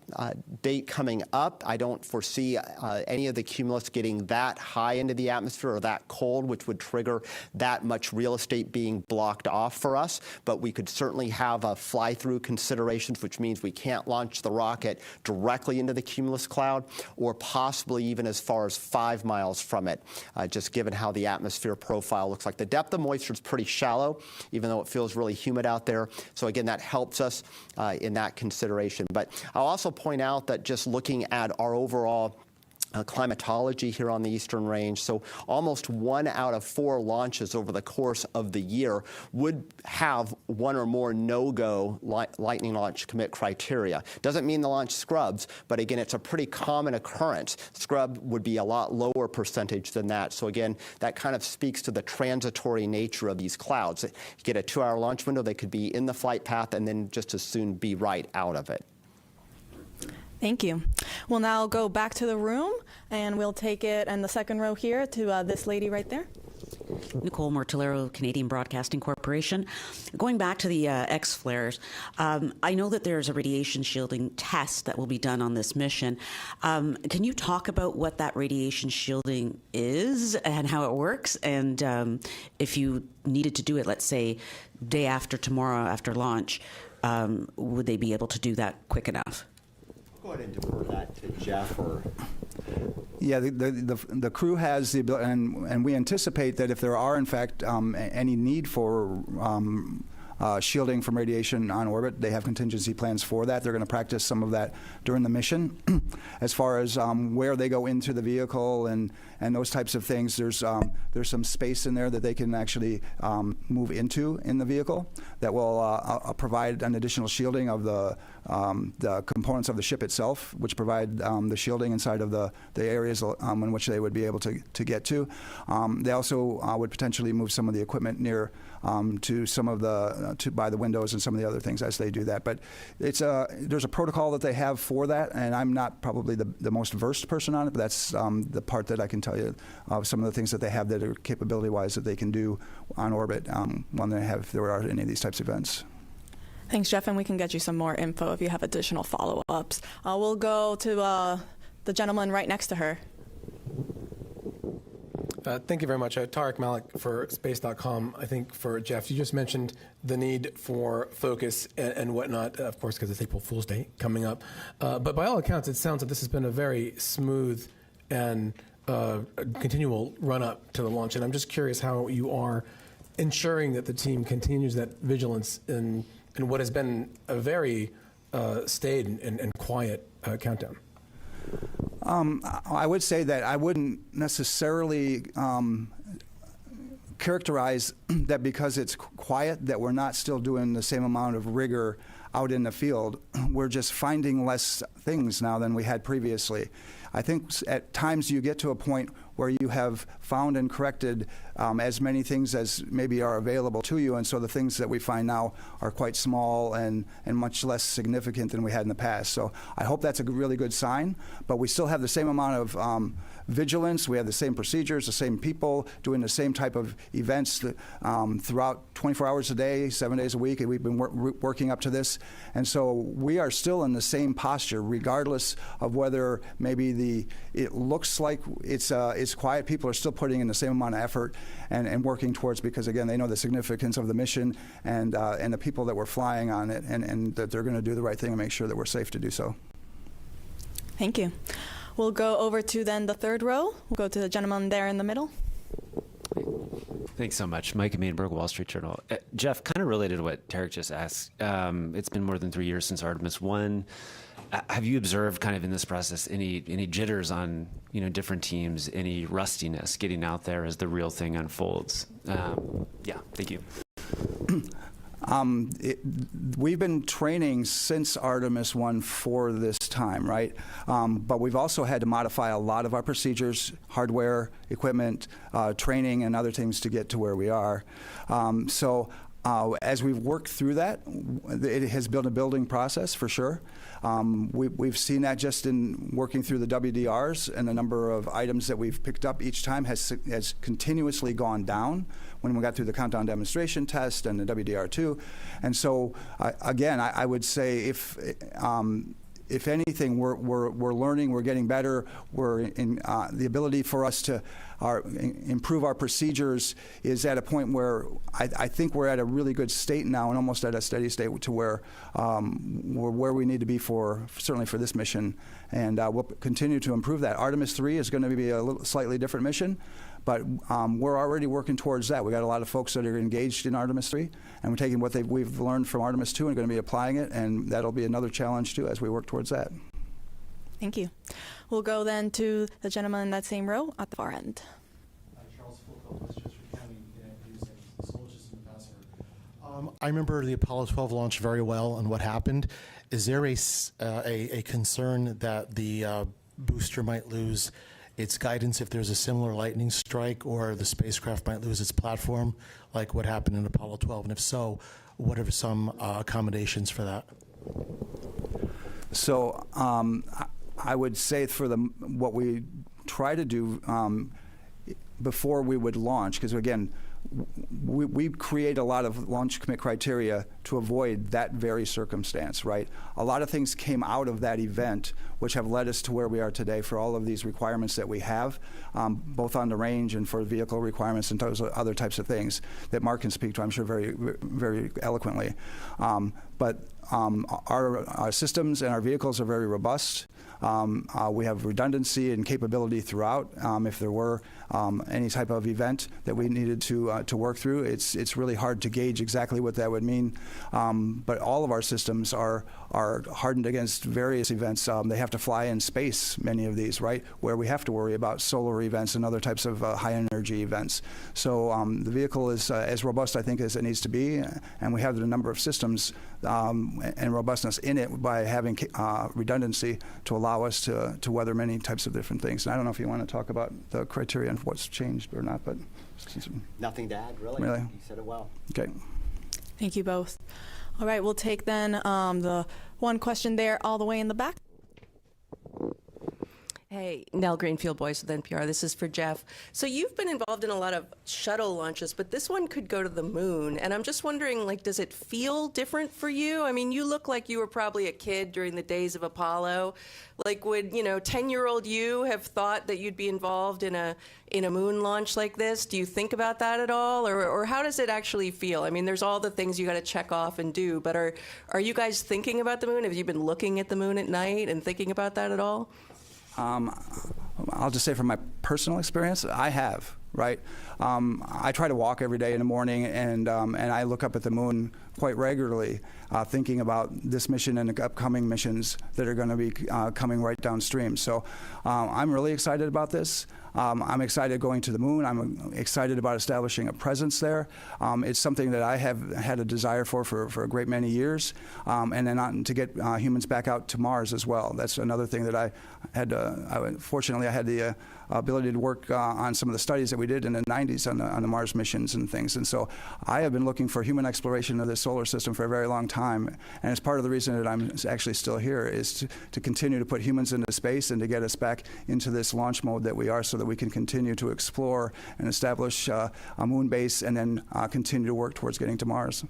date coming up, I don't foresee any of the cumulus getting that high into the atmosphere or that cold, which would trigger that much real estate being blocked off for us. But we could certainly have fly-through considerations, which means we can't launch the rocket directly into the cumulus cloud, or possibly even as far as 5 miles from it, just given how the atmosphere profile looks like. The depth of moisture is pretty shallow, even though it feels really humid out there. So again, that helps us in that consideration. But I'll also point out that just looking at our overall climatology here on the Eastern Range, so almost 1 out of 4 launches over the course of the year would have one or more no-go lightning launch commit criteria. Doesn't mean the launch scrubs, but again, it's a pretty common occurrence. Scrub would be a lot lower percentage than that. So again, that kind of speaks to the transitory nature of these clouds. You get a 2-hour launch window, they could be in the flight path and then just as soon be right out of it. Thank you. We'll now go back to the room, and we'll take it in the second row here to this lady right there. Nicole Mortillero, Canadian Broadcasting Corporation. Going back to the X flares, I know that there's a radiation shielding test that will be done on this mission. Can you talk about what that radiation shielding is and how it works? And if you needed to do it, let's say, day after tomorrow after launch, would they be able to do that quick enough? Go ahead and defer that to Jeff. Yeah, the crew has the ability, and we anticipate that if there are, in fact, any need for shielding from radiation on orbit, they have contingency plans for that. They're going to practice some of that during the mission. As far as where they go into the vehicle and those types of things, there's some space in there that they can actually move into in the vehicle that will provide an additional shielding of the components of the ship itself, which provide the shielding inside of the areas in which they would be able to get to. They also would potentially move some of the equipment near to some of by the windows and some of the other things as they do that. But there's a protocol that they have for that, and I'm not probably the most versed person on it, but that's the part that I can tell you of some of the things that they have that are capability-wise that they can do on orbit when there are any of these types of events. Thanks, Jeff, and we can get you some more info if you have additional follow-ups. We'll go to the gentleman right next to her. Thank you very much. Tarek Malik for Space.com. I think for Jeff, you just mentioned the need for focus and whatnot, of course, because it's April Fool's Day coming up. But by all accounts, it sounds like this has been a very smooth and continual run-up to the launch. And I'm just curious how you are ensuring that the team continues that vigilance in what has been a very staid and quiet countdown. I would say that I wouldn't necessarily characterize that because it's quiet that we're not still doing the same amount of rigor out in the field. We're just finding less things now than we had previously. I think at times you get to a point where you have found and corrected as many things as maybe are available to you, and so the things that we find now are quite small and much less significant than we had in the past. So I hope that's a really good sign, but we still have the same amount of vigilance. We have the same procedures, the same people doing the same type of events throughout 24 hours a day, 7 days a week, and we've been working up to this. And so we are still in the same posture, regardless of whether maybe it looks like it's quiet. People are still putting in the same amount of effort and working towards, because again, they know the significance of the mission and the people that we're flying on it, and that they're going to do the right thing and make sure that we're safe to do so. Thank you. We'll go over to then the third row. We'll go to the gentleman there in the middle. Thanks so much. Mike Mainberg, Wall Street Journal. Jeff, kind of related to what Tarek just asked, it's been more than 3 years since Artemis 1. Have you observed kind of in this process any jitters on different teams, any rustiness getting out there as the real thing unfolds? Yeah, thank you. We've been training since Artemis 1 for this time, right? But we've also had to modify a lot of our procedures, hardware, equipment, training, and other things to get to where we are. As we've worked through that, it has been a building process for sure. We've seen that just in working through the WDRs, and the number of items that we've picked up each time has continuously gone down when we got through the countdown demonstration test and the WDR2. And so, again, I would say if anything, we're learning, we're getting better. We're in the ability for us to improve our procedures is at a point where I think we're at a really good state now, and almost at a steady state to where we're where we need to be certainly for this mission, and we'll continue to improve that. Artemis 3 is going to be a slightly different mission, but we're already working towards that. We got a lot of folks that are engaged in Artemis 3, and we're taking what we've learned from Artemis 2 and going to be applying it, and that'll be another challenge too as we work towards that. Thank you. We'll go then to the gentleman in that same row at the far end. Charles Fulco, Westchester County, producing solar system ambassador. I remember the Apollo 12 launch very well and what happened. Is there a concern that the booster might lose its guidance if there's a similar lightning strike, or the spacecraft might lose its platform, like what happened in Apollo 12? And if so, what are some accommodations for that? So I would say for what we try to do before we would launch, because again, we create a lot of launch commit criteria to avoid that very circumstance, right? A lot of things came out of that event which have led us to where we are today for all of these requirements that we have, both on the range and for vehicle requirements and those other types of things that Mark can speak to, I'm sure, very, very eloquently. But our systems and our vehicles are very robust. We have redundancy and capability throughout. If there were any type of event that we needed to work through, it's really hard to gauge exactly what that would mean. But all of our systems are hardened against various events. They have to fly in space, many of these, right, where we have to worry about solar events and other types of high energy events. So the vehicle is as robust, I think, as it needs to be, and we have the number of systems and robustness in it by having redundancy to allow us to weather many types of different things. And I don't know if you want to talk about the criteria and what's changed or not, but nothing to add, really. Really? You said it well. Okay. Thank you both. All right, we'll take then the one question there all the way in the back. Hey, Nell Greenfield, Voice with NPR. This is for Jeff. So you've been involved in a lot of shuttle launches, but this one could go to the moon. And I'm just wondering, does it feel different for you? I mean, you look like you were probably a kid during the days of Apollo. Would 10-year-old you have thought that you'd be involved in a moon launch like this? Do you think about that at all, or how does it actually feel? I mean, there's all the things you got to check off and do, but are you guys thinking about the moon? Have you been looking at the moon at night and thinking about that at all? I'll just say from my personal experience, I have, right? I try to walk every day in the morning, and I look up at the moon quite regularly, thinking about this mission and the upcoming missions that are going to be coming right downstream. So I'm really excited about this. I'm excited going to the moon. I'm excited about establishing a presence there. It's something that I have had a desire for a great many years, and then to get humans back out to Mars as well. That's another thing that I had. Fortunately, I had the ability to work on some of the studies that we did in the 90s on the Mars missions and things. And so I have been looking for human exploration of the solar system for a very long time. And it's part of the reason that I'm actually still here is to continue to put humans into space and to get us back into this launch mode that we are, so that we can continue to explore and establish a moon base, and then continue to work towards getting to Mars.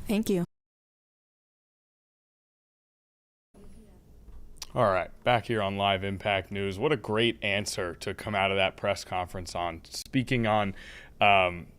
Thank you. All right, back here on Live Impact News. What a great answer to come out of that press conference on. Speaking on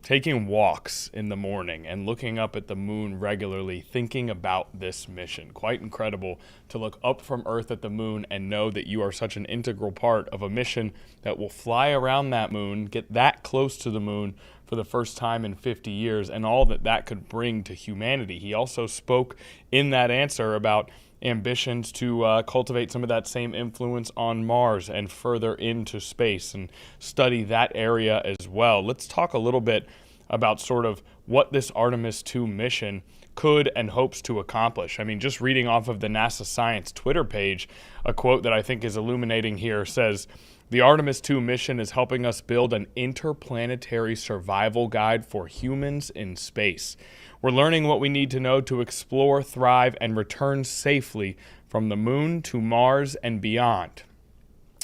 taking walks in the morning and looking up at the moon regularly, thinking about this mission. Quite incredible to look up from Earth at the moon and know that you are such an integral part of a mission that will fly around that moon, get that close to the moon for the first time in 50 years, and all that that could bring to humanity. He also spoke in that answer about ambitions to cultivate some of that same influence on Mars and further into space and study that area as well. Let's talk a little bit about sort of what this Artemis 2 mission could and hopes to accomplish. I mean, just reading off of the NASA Science Twitter page, a quote that I think is illuminating here says, "The Artemis 2 mission is helping us build an interplanetary survival guide for humans in space. We're learning what we need to know to explore, thrive, and return safely from the moon to Mars and beyond.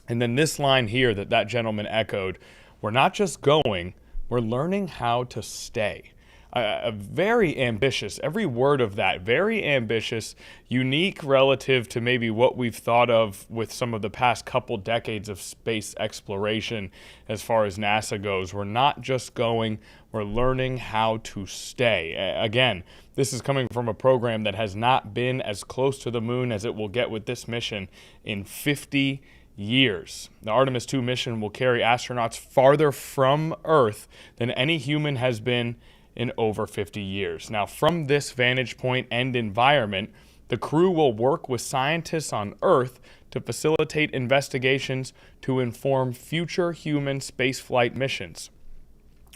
And then this line here that gentleman echoed, we're not just going, we're learning how to stay. Very ambitious, every word of that, very ambitious, unique relative to maybe what we've thought of with some of the past couple decades of space exploration as far as NASA goes. We're not just going, we're learning how to stay. Again, this is coming from a program that has not been as close to the moon as it will get with this mission in 50 years. The Artemis II mission will carry astronauts farther from Earth than any human has been in over 50 years. Now, from this vantage point and environment, the crew will work with scientists on Earth to facilitate investigations to inform future human spaceflight missions.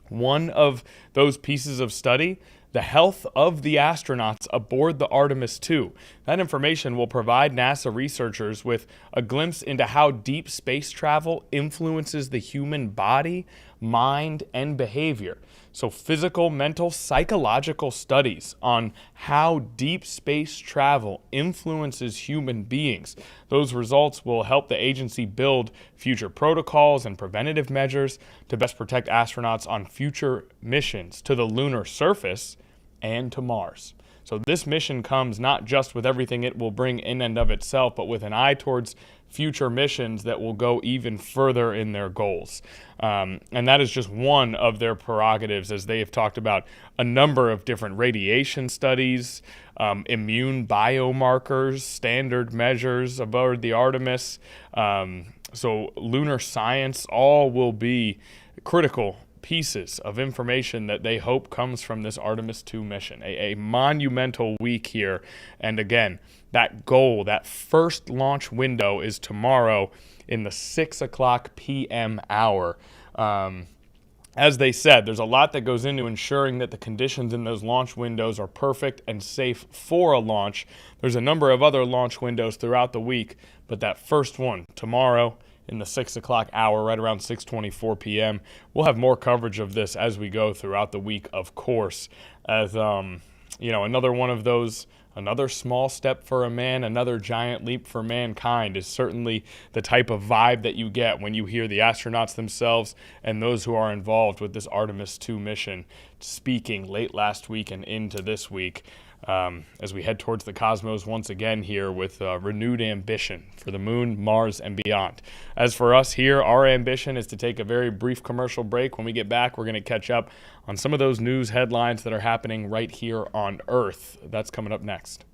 One of those pieces of study, the health of the astronauts aboard the Artemis II. That information will provide NASA researchers with a glimpse into how deep space travel influences the human body, mind, and behavior. So physical, mental, psychological studies on how deep space travel influences human beings. Those results will help the agency build future protocols and preventative measures to best protect astronauts on future missions to the lunar surface and to Mars. So this mission comes not just with everything it will bring in and of itself, but with an eye towards future missions that will go even further in their goals. And that is just one of their prerogatives, as they have talked about a number of different radiation studies, immune biomarkers, standard measures aboard the Artemis. So lunar science, all will be critical pieces of information that they hope comes from this Artemis II mission. A monumental week here. And again, that goal, that first launch window is tomorrow in the 6 o'clock p.m. hour. As they said, there's a lot that goes into ensuring that the conditions in those launch windows are perfect and safe for a launch. There's a number of other launch windows throughout the week, but that first one tomorrow in the 6 o'clock hour, right around 6:24 p.m. We'll have more coverage of this as we go throughout the week, of course, as another one of those, another small step for a man, another giant leap for mankind is certainly the type of vibe that you get when you hear the astronauts themselves and those who are involved with this Artemis II mission speaking late last week and into this week. As we head towards the cosmos once again here with renewed ambition for the moon, Mars, and beyond. As for us here, our ambition is to take a very brief commercial break. When we get back, we're going to catch up on some of those news headlines that are happening right here on Earth. That's coming up next.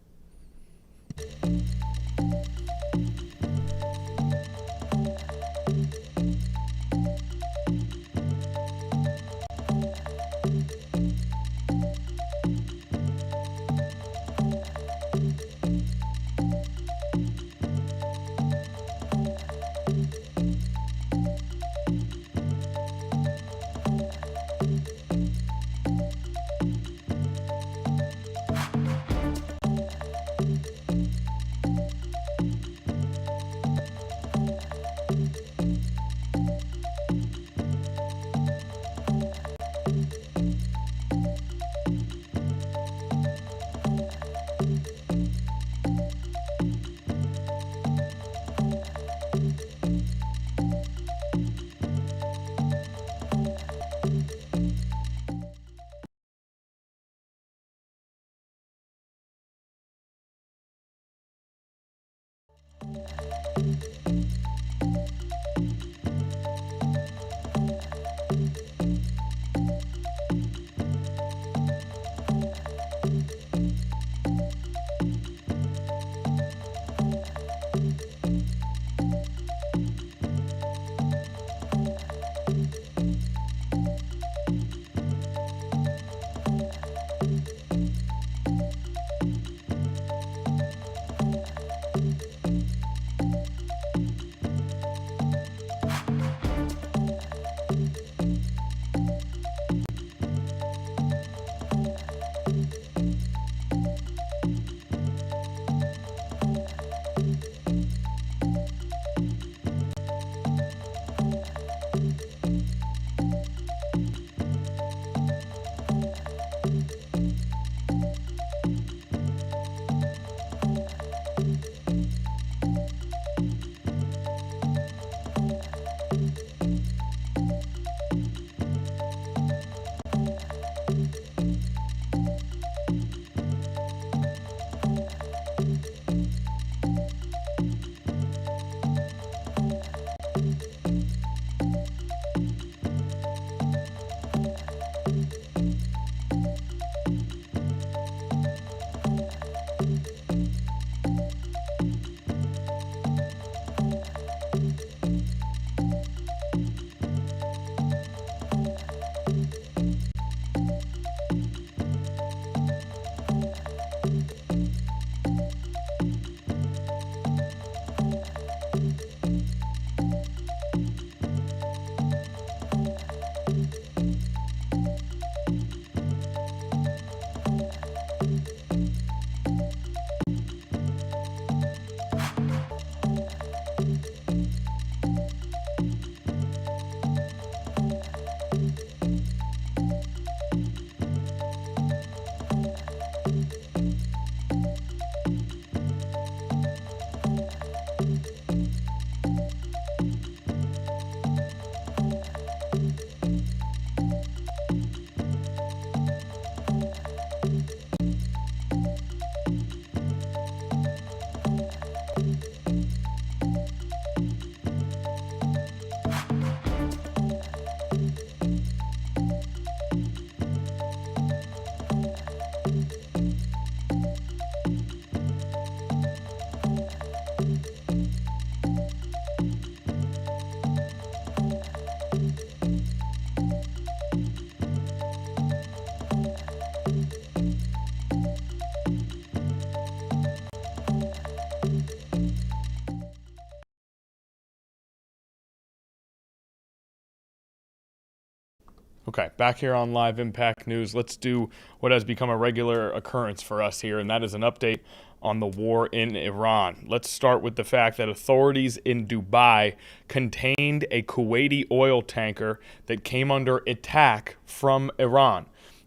Okay, back here on Live Impact News, let's do what has become a regular occurrence for us here, and that is an update on the war in Iran. Let's start with the fact that authorities in Dubai contained a Kuwaiti oil tanker that came under attack from Iran.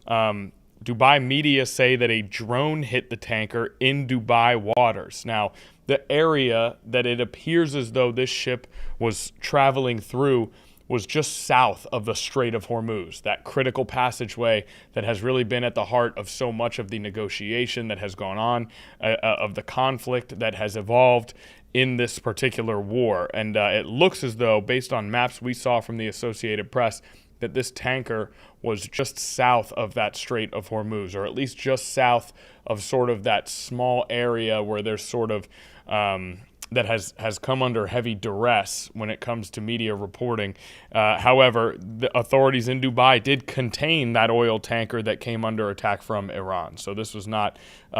Dubai media say that a drone hit the tanker in Dubai waters. Now, the area that it appears as though this ship was traveling through was just south of the Strait of Hormuz, that critical passageway that has really been at the heart of so much of the negotiation that has gone on, of the conflict that has evolved in this particular war. And it looks as though, based on maps we saw from the Associated Press, that this tanker was just south of that Strait of Hormuz, or at least just south of sort of that small area where there's sort of that has come under heavy duress when it comes to media reporting. However, the authorities in Dubai did contain that oil tanker that came under attack from Iran. So this was not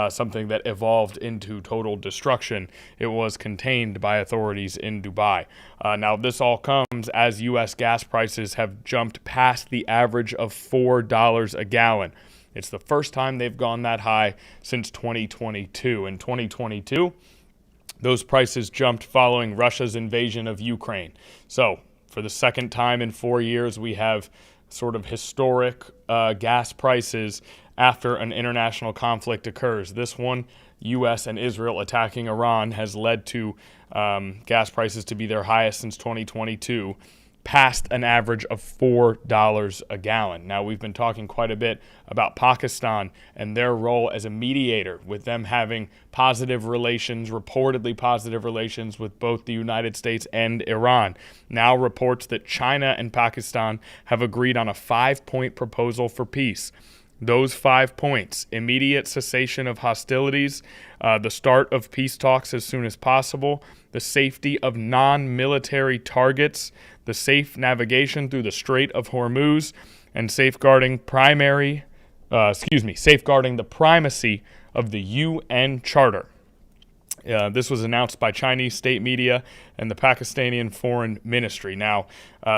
something that evolved into total destruction. It was contained by authorities in Dubai. Now, this all comes as U.S. gas prices have jumped past the average of $4 a gallon. It's the first time they've gone that high since 2022. In 2022, those prices jumped following Russia's invasion of Ukraine. So for the second time in 4 years, we have sort of historic gas prices after an international conflict occurs. This one, U.S. and Israel attacking Iran, has led to gas prices to be their highest since 2022, past an average of $4 a gallon. Now, we've been talking quite a bit about Pakistan and their role as a mediator, with them having positive relations, reportedly positive relations with both the United States and Iran. Now reports that China and Pakistan have agreed on a 5-point proposal for peace. Those 5 points: immediate cessation of hostilities, the start of peace talks as soon as possible, the safety of non-military targets, the safe navigation through the Strait of Hormuz, and safeguarding the primacy of the UN Charter. This was announced by Chinese state media and the Pakistani Foreign Ministry. Now,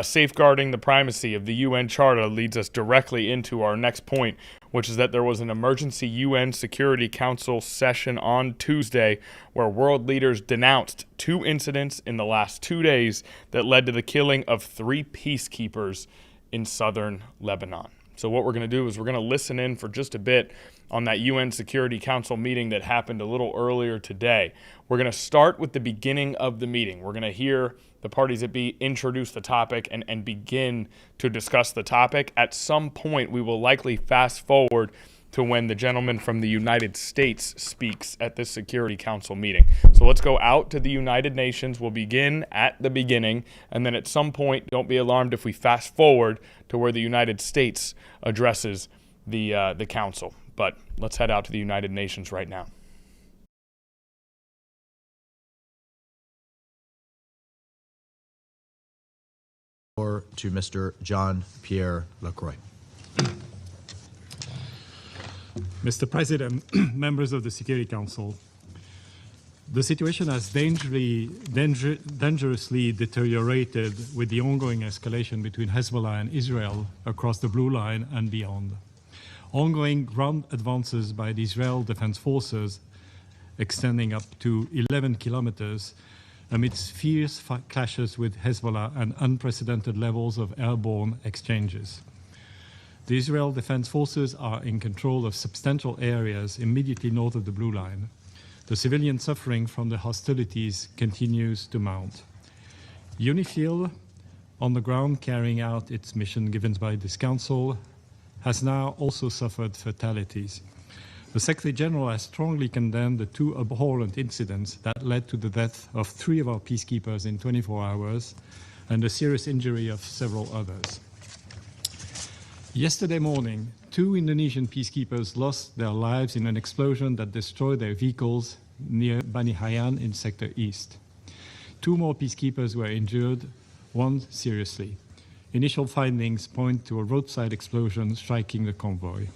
safeguarding the primacy of the UN Charter leads us directly into our next point, which is that there was an emergency UN Security Council session on Tuesday where world leaders denounced 2 incidents in the last 2 days that led to the killing of 3 peacekeepers in southern Lebanon. So what we're going to do is we're going to listen in for just a bit on that UN Security Council meeting that happened a little earlier today. We're going to start with the beginning of the meeting. We're going to hear the parties that be introduce the topic and begin to discuss the topic. At some point, we will likely fast forward to when the gentleman from the United States speaks at this Security Council meeting. So let's go out to the United Nations. We'll begin at the beginning, and then at some point, don't be alarmed if we fast forward to where the United States addresses the council. But let's head out to the United Nations right now. To Mr. Jean-Pierre Lacroix. Mr. President, members of the Security Council, the situation has dangerously deteriorated with the ongoing escalation between Hezbollah and Israel across the Blue Line and beyond. Ongoing ground advances by the Israel Defense Forces extending up to 11 kilometers amidst fierce clashes with Hezbollah and unprecedented levels of airborne exchanges. The Israel Defense Forces are in control of substantial areas immediately north of the Blue Line. The civilian suffering from the hostilities continues to mount. UNIFIL, on the ground carrying out its mission given by this council, has now also suffered fatalities. The Secretary General has strongly condemned the 2 abhorrent incidents that led to the death of 3 of our peacekeepers in 24 hours and the serious injury of several others. Yesterday morning, 2 Indonesian peacekeepers lost their lives in an explosion that destroyed their vehicles near Bani Hayan in Sector East. 2 more peacekeepers were injured, 1 seriously. Initial findings point to a roadside explosion striking the convoy.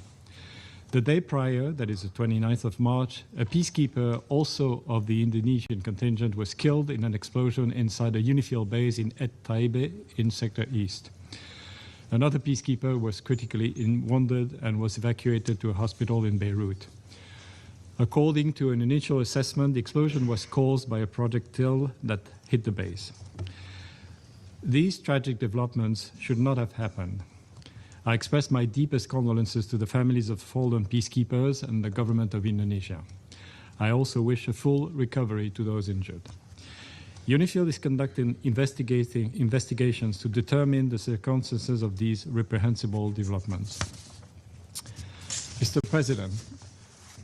The day prior, that is the 29th of March, a peacekeeper, also of the Indonesian contingent, was killed in an explosion inside a UNIFIL base in Et Taibe in Sector East. Another peacekeeper was critically wounded and was evacuated to a hospital in Beirut. According to an initial assessment, the explosion was caused by a projectile that hit the base. These tragic developments should not have happened. I express my deepest condolences to the families of fallen peacekeepers and the government of Indonesia. I also wish a full recovery to those injured. UNIFIL is conducting investigations to determine the circumstances of these reprehensible developments. Mr. President,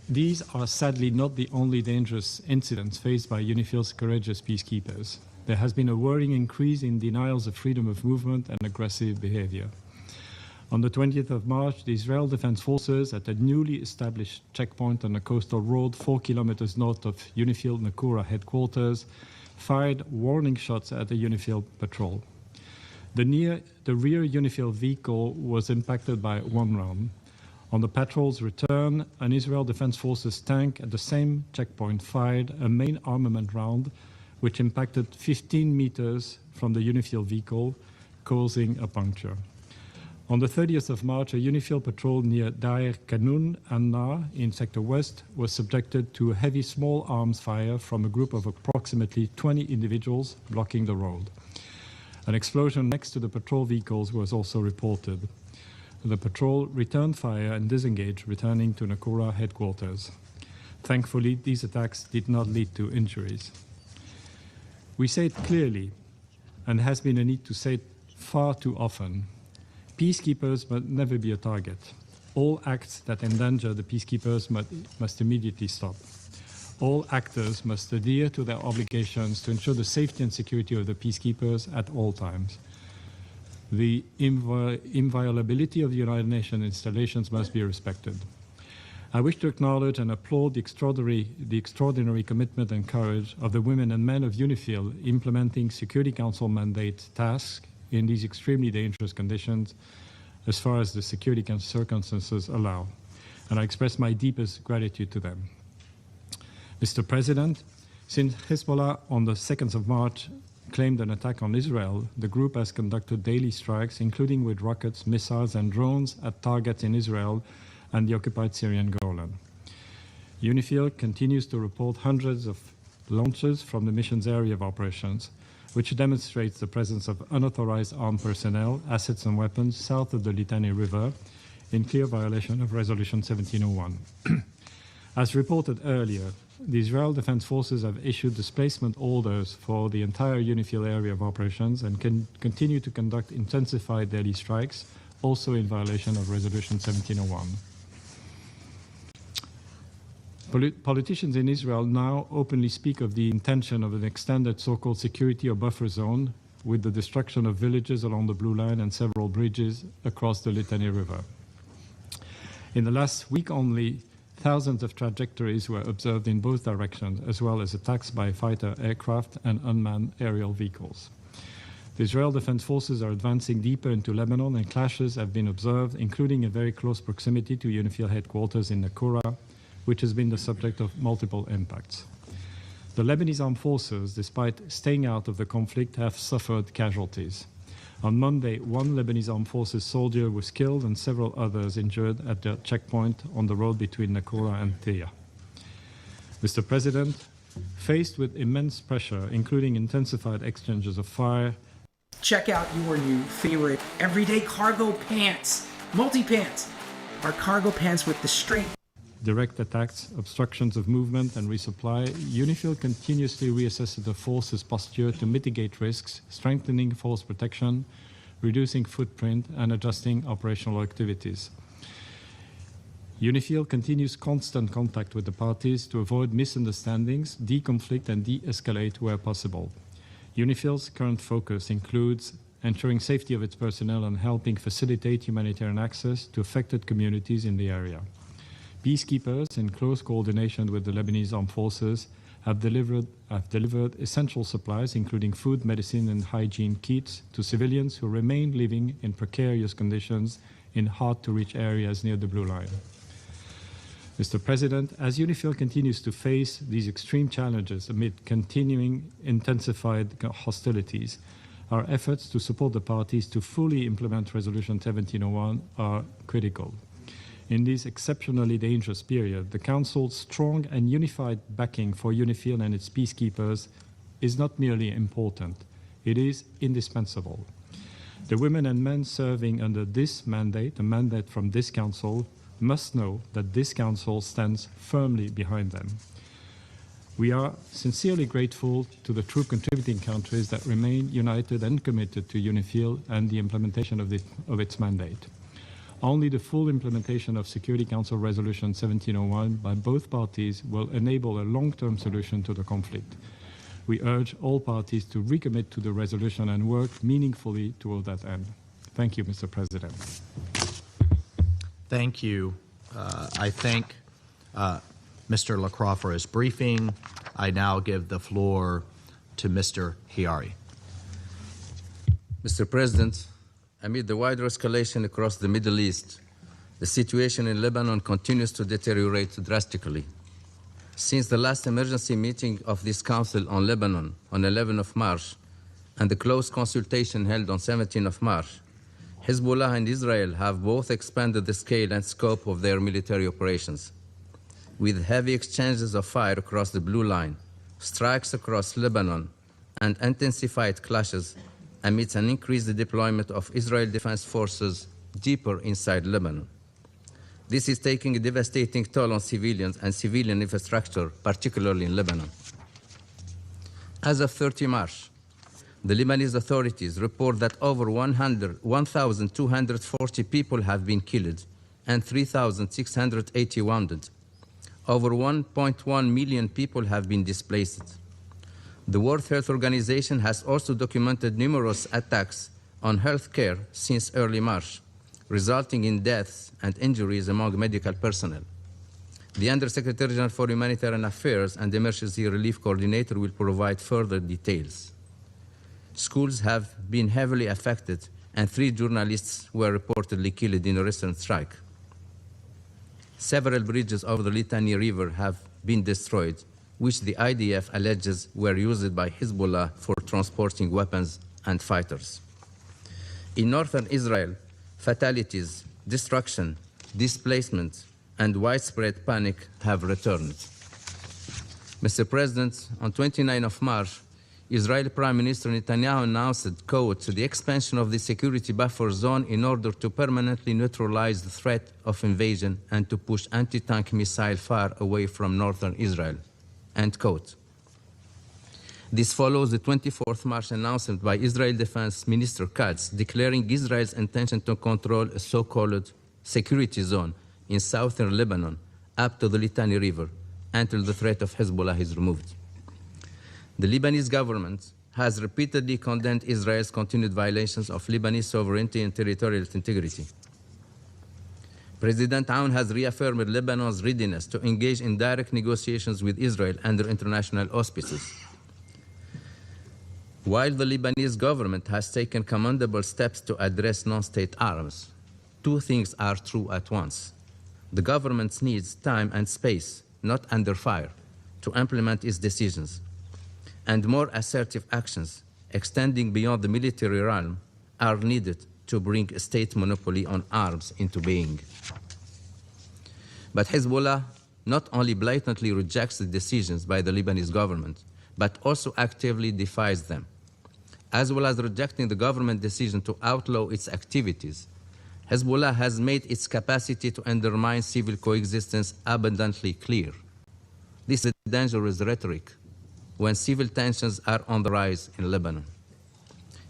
these are sadly not the only dangerous incidents faced by UNIFIL's courageous peacekeepers. There has been a worrying increase in denials of freedom of movement and aggressive behavior. On the 20th of March, the Israel Defense Forces at a newly established checkpoint on a coastal road 4 kilometers north of UNIFIL Nakura headquarters fired warning shots at the UNIFIL patrol. The rear UNIFIL vehicle was impacted by one round. On the patrol's return, an Israel Defense Forces tank at the same checkpoint fired a main armament round, which impacted 15 meters from the UNIFIL vehicle, causing a puncture. On the 30th of March, a UNIFIL patrol near Dair Kanun and Na in Sector West was subjected to a heavy small arms fire from a group of approximately 20 individuals blocking the road. An explosion next to the patrol vehicles was also reported. The patrol returned fire and disengaged, returning to Nakura headquarters. Thankfully, these attacks did not lead to injuries. We say it clearly, and has been a need to say it far too often. Peacekeepers must never be a target. All acts that endanger the peacekeepers must immediately stop. All actors must adhere to their obligations to ensure the safety and security of the peacekeepers at all times. The inviolability of the United Nations installations must be respected. I wish to acknowledge and applaud the extraordinary commitment and courage of the women and men of UNIFIL implementing Security Council mandate tasks in these extremely dangerous conditions as far as the security circumstances allow. And I express my deepest gratitude to them. Mr. President, since Hezbollah on the 2nd of March claimed an attack on Israel, the group has conducted daily strikes, including with rockets, missiles, and drones at targets in Israel and the occupied Syrian Golan. UNIFIL continues to report hundreds of launches from the mission's area of operations, which demonstrates the presence of unauthorized armed personnel, assets, and weapons south of the Litani River in clear violation of Resolution 1701. As reported earlier, the Israel Defense Forces have issued displacement orders for the entire UNIFIL area of operations and can continue to conduct intensified daily strikes, also in violation of Resolution 1701. Politicians in Israel now openly speak of the intention of an extended so-called security or buffer zone with the destruction of villages along the Blue Line and several bridges across the Litani River. In the last week only, thousands of trajectories were observed in both directions, as well as attacks by fighter aircraft and unmanned aerial vehicles. The Israel Defense Forces are advancing deeper into Lebanon, and clashes have been observed, including in very close proximity to UNIFIL headquarters in Nakura, which has been the subject of multiple impacts. The Lebanese armed forces, despite staying out of the conflict, have suffered casualties. On Monday, one Lebanese armed forces soldier was killed and several others injured at the checkpoint on the road between Nakura and Teya. Mr. President, faced with immense pressure, including intensified exchanges of fire, check out your new favorite everyday cargo pants, multi-pants. Our cargo pants with the straight direct attacks, obstructions of movement, and resupply, UNIFIL continuously reassesses the force's posture to mitigate risks, strengthening force protection, reducing footprint, and adjusting operational activities. UNIFIL continues constant contact with the parties to avoid misunderstandings, deconflict, and de-escalate where possible. UNIFIL's current focus includes ensuring safety of its personnel and helping facilitate humanitarian access to affected communities in the area. Peacekeepers, in close coordination with the Lebanese armed forces, have delivered essential supplies, including food, medicine, and hygiene kits, to civilians who remain living in precarious conditions in hard-to-reach areas near the Blue Line. Mr. President, as UNIFIL continues to face these extreme challenges amid continuing intensified hostilities, Our efforts to support the parties to fully implement Resolution 1701 are critical. In this exceptionally dangerous period, the Council's strong and unified backing for UNIFIL and its peacekeepers is not merely important, it is indispensable. The women and men serving under this mandate, a mandate from this Council, must know that this Council stands firmly behind them. We are sincerely grateful to the troop contributing countries that remain united and committed to UNIFIL and the implementation of its mandate. Only the full implementation of Security Council Resolution 1701 by both parties will enable a long-term solution to the conflict. We urge all parties to recommit to the resolution and work meaningfully toward that end. Thank you, Mr. President. Thank you. I thank Mr. Lacroix for his briefing. I now give the floor to Mr. Hiari. Mr. President, amid the wider escalation across the Middle East, the situation in Lebanon continues to deteriorate drastically. Since the last emergency meeting of this Council on Lebanon on 11 of March and the close consultation held on 17 of March, Hezbollah and Israel have both expanded the scale and scope of their military operations. With heavy exchanges of fire across the Blue Line, strikes across Lebanon, and intensified clashes amidst an increased deployment of Israel Defense Forces deeper inside Lebanon. This is taking a devastating toll on civilians and civilian infrastructure, particularly in Lebanon. As of 30 March, the Lebanese authorities report that over 1,240 people have been killed and 3,680 wounded. Over 1.1 million people have been displaced. The World Health Organization has also documented numerous attacks on health care since early March, resulting in deaths and injuries among medical personnel. The Undersecretary General for Humanitarian Affairs and Emergency Relief Coordinator will provide further details. Schools have been heavily affected, and 3 journalists were reportedly killed in a recent strike. Several bridges over the Litani River have been destroyed, which the IDF alleges were used by Hezbollah for transporting weapons and fighters. In northern Israel, fatalities, destruction, displacement, and widespread panic have returned. Mr. President, on 29 of March, Israeli Prime Minister Netanyahu announced, quote, the expansion of the security buffer zone in order to permanently neutralize the threat of invasion and to push anti-tank missile fire away from northern Israel, end quote. This follows the 24th March announcement by Israel Defense Minister Katz declaring Israel's intention to control a so-called security zone in southern Lebanon up to the Litani River until the threat of Hezbollah is removed. The Lebanese government has repeatedly condemned Israel's continued violations of Lebanese sovereignty and territorial integrity. President Aoun has reaffirmed Lebanon's readiness to engage in direct negotiations with Israel under international auspices. While the Lebanese government has taken commendable steps to address non-state arms, 2 things are true at once. The government needs time and space, not under fire, to implement its decisions. And more assertive actions, extending beyond the military realm, are needed to bring a state monopoly on arms into being. But Hezbollah not only blatantly rejects the decisions by the Lebanese government, but also actively defies them. As well as rejecting the government decision to outlaw its activities, Hezbollah has made its capacity to undermine civil coexistence abundantly clear. This is dangerous rhetoric when civil tensions are on the rise in Lebanon.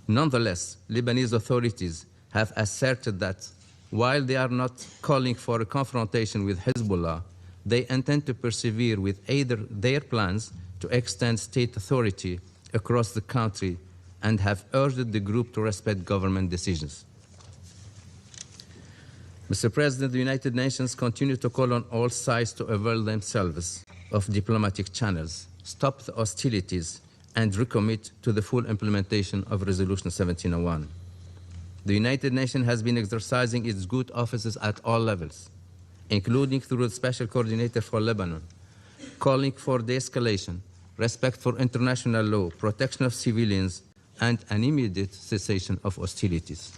Nonetheless, Lebanese authorities have asserted that while they are not calling for a confrontation with Hezbollah, they intend to persevere with either their plans to extend state authority across the country and have urged the group to respect government decisions. Mr. President, the United Nations continue to call on all sides to avail themselves of diplomatic channels, stop the hostilities, and recommit to the full implementation of Resolution 1701. The United Nations has been exercising its good offices at all levels, including through the Special Coordinator for Lebanon, calling for de-escalation, respect for international law, protection of civilians, and an immediate cessation of hostilities.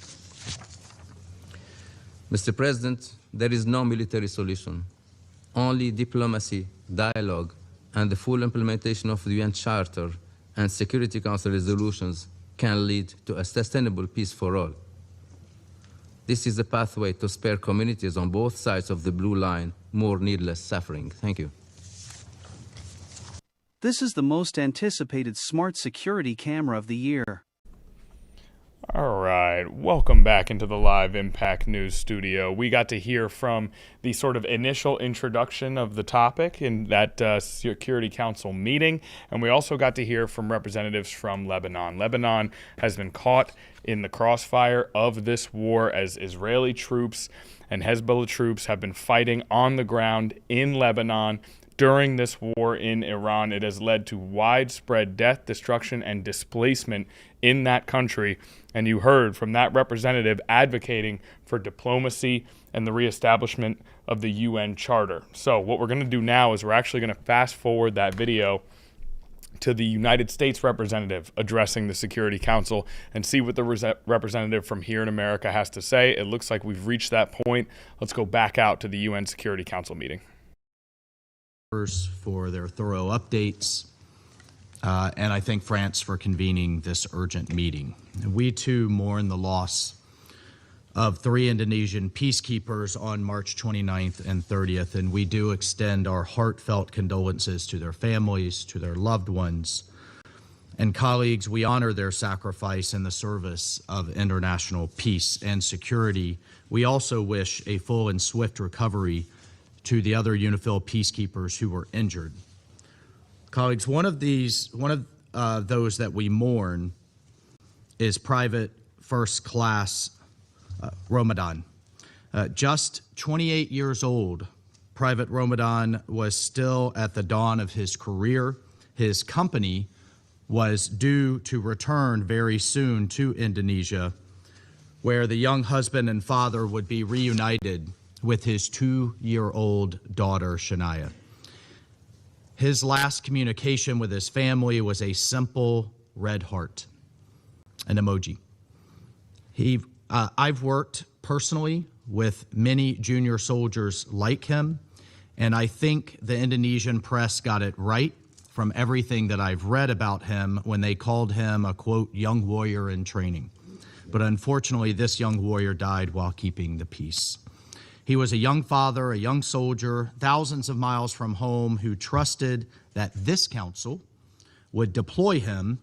Mr. President, there is no military solution. Only diplomacy, dialogue, and the full implementation of the UN Charter and Security Council resolutions can lead to a sustainable peace for all. This is a pathway to spare communities on both sides of the blue line more needless suffering. Thank you. This is the most anticipated smart security camera of the year. All right, welcome back into the live Impact News studio. We got to hear from the sort of initial introduction of the topic in that Security Council meeting, and we also got to hear from representatives from Lebanon. Lebanon has been caught in the crossfire of this war as Israeli troops and Hezbollah troops have been fighting on the ground in Lebanon. During this war in Iran, it has led to widespread death, destruction, and displacement in that country. And you heard from that representative advocating for diplomacy and the reestablishment of the UN Charter. So what we're going to do now is we're actually going to fast forward that video to the United States representative addressing the Security Council and see what the representative from here in America has to say. It looks like we've reached that point. Let's go back out to the UN Security Council meeting. For their thorough updates, and I thank France for convening this urgent meeting. We too mourn the loss of 3 Indonesian peacekeepers on March 29th and 30th, and we do extend our heartfelt condolences to their families, to their loved ones. And colleagues, we honor their sacrifice in the service of international peace and security. We also wish a full and swift recovery to the other UNIFIL peacekeepers who were injured. Colleagues, one of those that we mourn is Private First Class Ramadan. Just 28 years old, Private Ramadan was still at the dawn of his career. His company was due to return very soon to Indonesia, where the young husband and father would be reunited with his 2-year-old daughter, Shania. His last communication with his family was a simple red heart, an emoji. I've worked personally with many junior soldiers like him, and I think the Indonesian press got it right from everything that I've read about him when they called him a, quote, young warrior in training. But unfortunately, this young warrior died while keeping the peace. He was a young father, a young soldier, thousands of miles from home, who trusted that this council would deploy him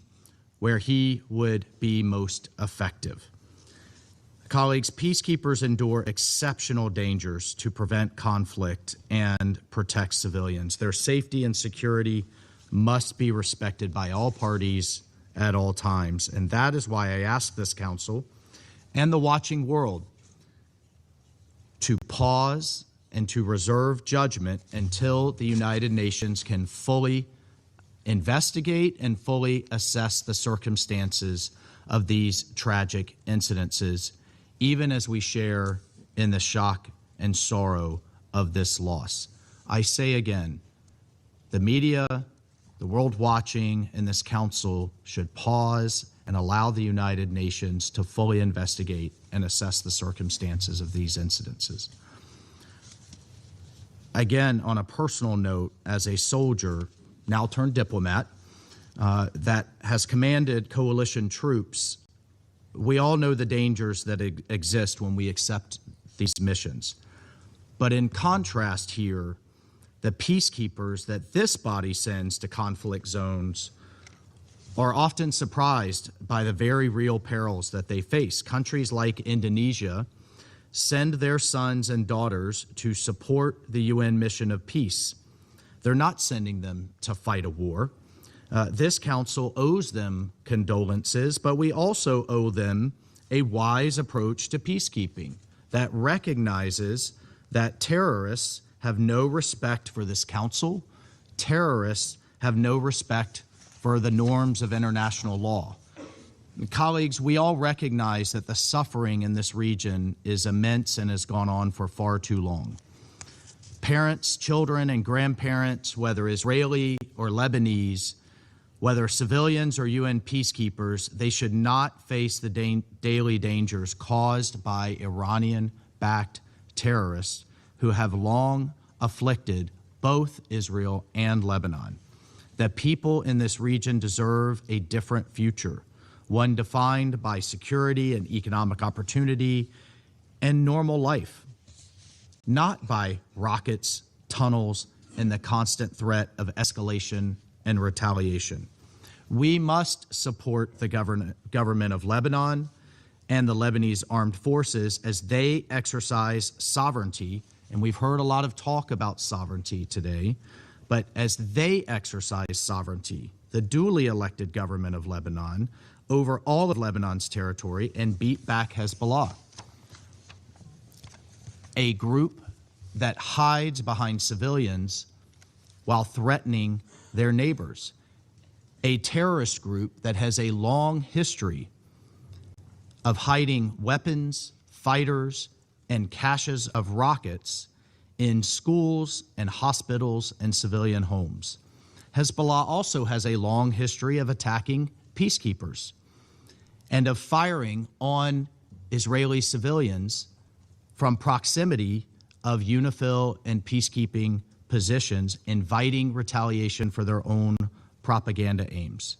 where he would be most effective. Colleagues, peacekeepers endure exceptional dangers to prevent conflict and protect civilians. Their safety and security must be respected by all parties at all times. And that is why I ask this council and the watching world to pause and to reserve judgment until the United Nations can fully investigate and fully assess the circumstances of these tragic incidences, even as we share in the shock and sorrow of this loss. I say again, the media, the world watching, and this council should pause and allow the United Nations to fully investigate and assess the circumstances of these incidences. Again, on a personal note, as a soldier, now turned diplomat, that has commanded coalition troops, we all know the dangers that exist when we accept these missions. But in contrast here, the peacekeepers that this body sends to conflict zones are often surprised by the very real perils that they face. Countries like Indonesia send their sons and daughters to support the UN mission of peace. They're not sending them to fight a war. This council owes them condolences, but we also owe them a wise approach to peacekeeping that recognizes that terrorists have no respect for this council. Terrorists have no respect for the norms of international law. Colleagues, we all recognize that the suffering in this region is immense and has gone on for far too long. Parents, children, and grandparents, whether Israeli or Lebanese, Whether civilians or UN peacekeepers, they should not face the daily dangers caused by Iranian-backed terrorists who have long afflicted both Israel and Lebanon. The people in this region deserve a different future, one defined by security and economic opportunity and normal life, not by rockets, tunnels, and the constant threat of escalation and retaliation. We must support the government of Lebanon and the Lebanese armed forces as they exercise sovereignty, and we've heard a lot of talk about sovereignty today, but as they exercise sovereignty, the duly elected government of Lebanon, over all of Lebanon's territory and beat back Hezbollah, a group that hides behind civilians while threatening their neighbors, a terrorist group that has a long history of hiding weapons, fighters, and caches of rockets in schools and hospitals and civilian homes. Hezbollah also has a long history of attacking peacekeepers and of firing on Israeli civilians from proximity of UNIFIL and peacekeeping positions, inviting retaliation for their own propaganda aims.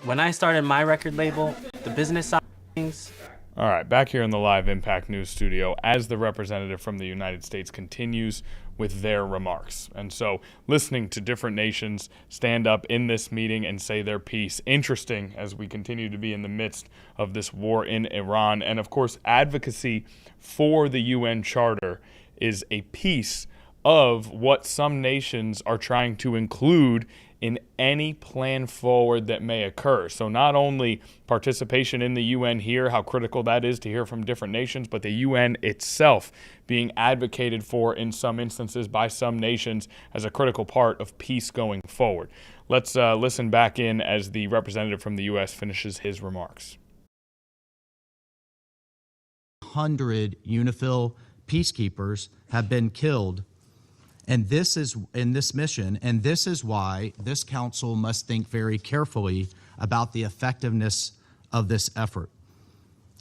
When I started my record label, the business side of things. All right, back here in the live Impact News studio as the representative from the United States continues with their remarks. And so listening to different nations stand up in this meeting and say their piece, interesting as we continue to be in the midst of this war in Iran. And of course, advocacy for the UN Charter is a piece of what some nations are trying to include in any plan forward that may occur. So not only participation in the UN here, how critical that is to hear from different nations, but the UN itself being advocated for in some instances by some nations as a critical part of peace going forward. Let's listen back in as the representative from the U.S. finishes his remarks. 100 UNIFIL peacekeepers have been killed and this is in this mission, and this is why this council must think very carefully about the effectiveness of this effort.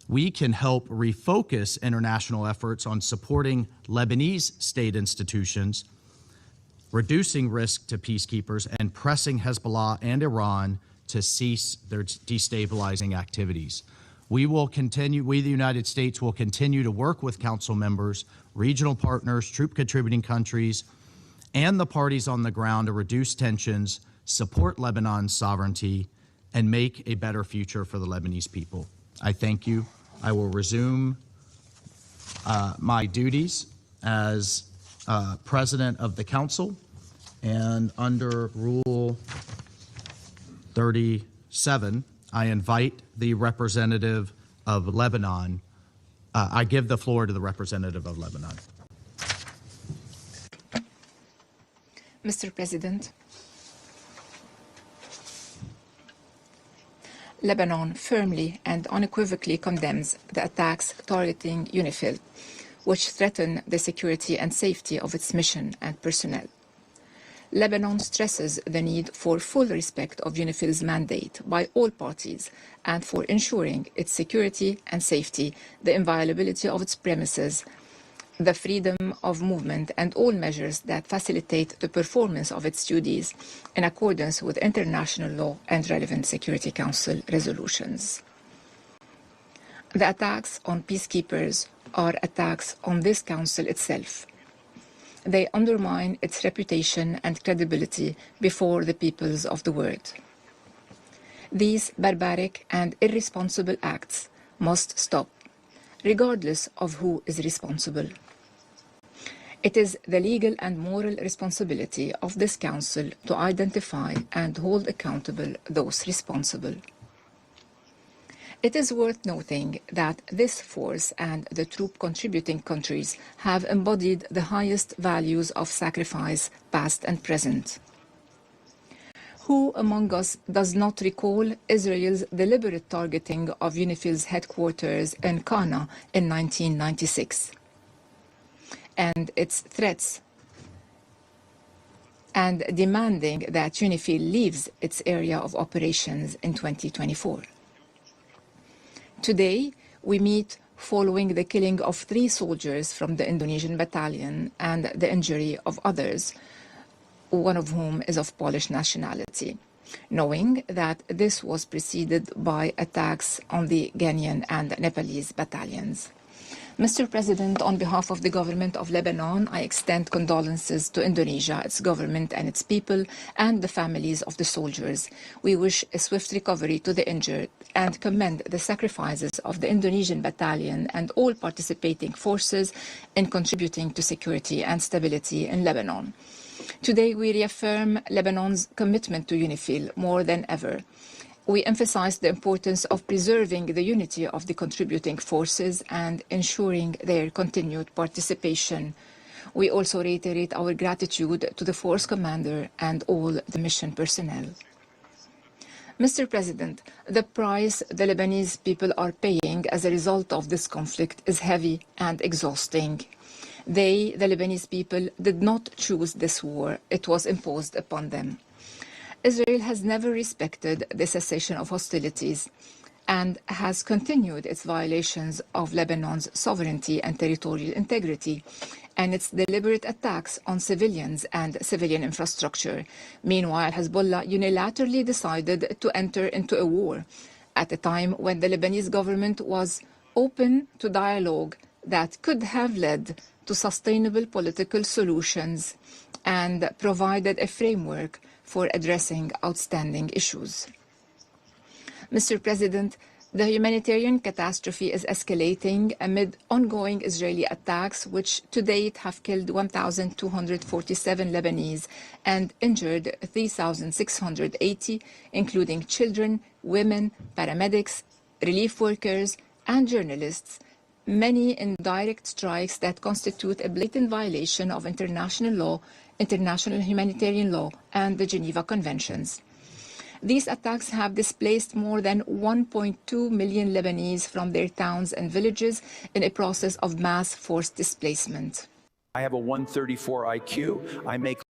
We can help refocus international efforts on supporting Lebanese state institutions, reducing risk to peacekeepers, and pressing Hezbollah and Iran to cease their destabilizing activities. We, the United States, will continue to work with council members, regional partners, troop contributing countries, and the parties on the ground to reduce tensions, support Lebanon's sovereignty, and make a better future for the Lebanese people. I thank you. I will resume my duties as president of the council, and under Rule 37, I invite the representative of Lebanon. I give the floor to the representative of Lebanon. Mr. President, Lebanon firmly and unequivocally condemns the attacks targeting UNIFIL, which threaten the security and safety of its mission and personnel. Lebanon stresses the need for full respect of UNIFIL's mandate by all parties and for ensuring its security and safety, the inviolability of its premises, the freedom of movement, and all measures that facilitate the performance of its duties in accordance with international law and relevant Security Council resolutions. The attacks on peacekeepers are attacks on this Council itself. They undermine its reputation and credibility before the peoples of the world. These barbaric and irresponsible acts must stop, regardless of who is responsible. It is the legal and moral responsibility of this Council to identify and hold accountable those responsible. It is worth noting that this force and the troop contributing countries have embodied the highest values of sacrifice, past and present. Who among us does not recall Israel's deliberate targeting of UNIFIL's headquarters in Qana in 1996? And its threats and demanding that UNIFIL leaves its area of operations in 2024. Today, we meet following the killing of 3 soldiers from the Indonesian battalion and the injury of others, one of whom is of Polish nationality, knowing that this was preceded by attacks on the Ghanaian and Nepalese battalions. Mr. President, on behalf of the government of Lebanon, I extend condolences to Indonesia, its government and its people, and the families of the soldiers. We wish a swift recovery to the injured and commend the sacrifices of the Indonesian battalion and all participating forces in contributing to security and stability in Lebanon. Today, we reaffirm Lebanon's commitment to UNIFIL more than ever. We emphasize the importance of preserving the unity of the contributing forces and ensuring their continued participation. We also reiterate our gratitude to the force commander and all the mission personnel. Mr. President, the price the Lebanese people are paying as a result of this conflict is heavy and exhausting. They, the Lebanese people, did not choose this war. It was imposed upon them. Israel has never respected the cessation of hostilities and has continued its violations of Lebanon's sovereignty and territorial integrity and its deliberate attacks on civilians and civilian infrastructure. Meanwhile, Hezbollah unilaterally decided to enter into a war at a time when the Lebanese government was open to dialogue that could have led to sustainable political solutions and provided a framework for addressing outstanding issues. Mr. President, the humanitarian catastrophe is escalating amid ongoing Israeli attacks, which to date have killed 1,247 Lebanese and injured 3,680, including children, women, paramedics, relief workers, and journalists, many in direct strikes that constitute a blatant violation of international law, international humanitarian law, and the Geneva Conventions. These attacks have displaced more than 1.2 million Lebanese from their towns and villages in a process of mass forced displacement. I have a 134 IQ. I make.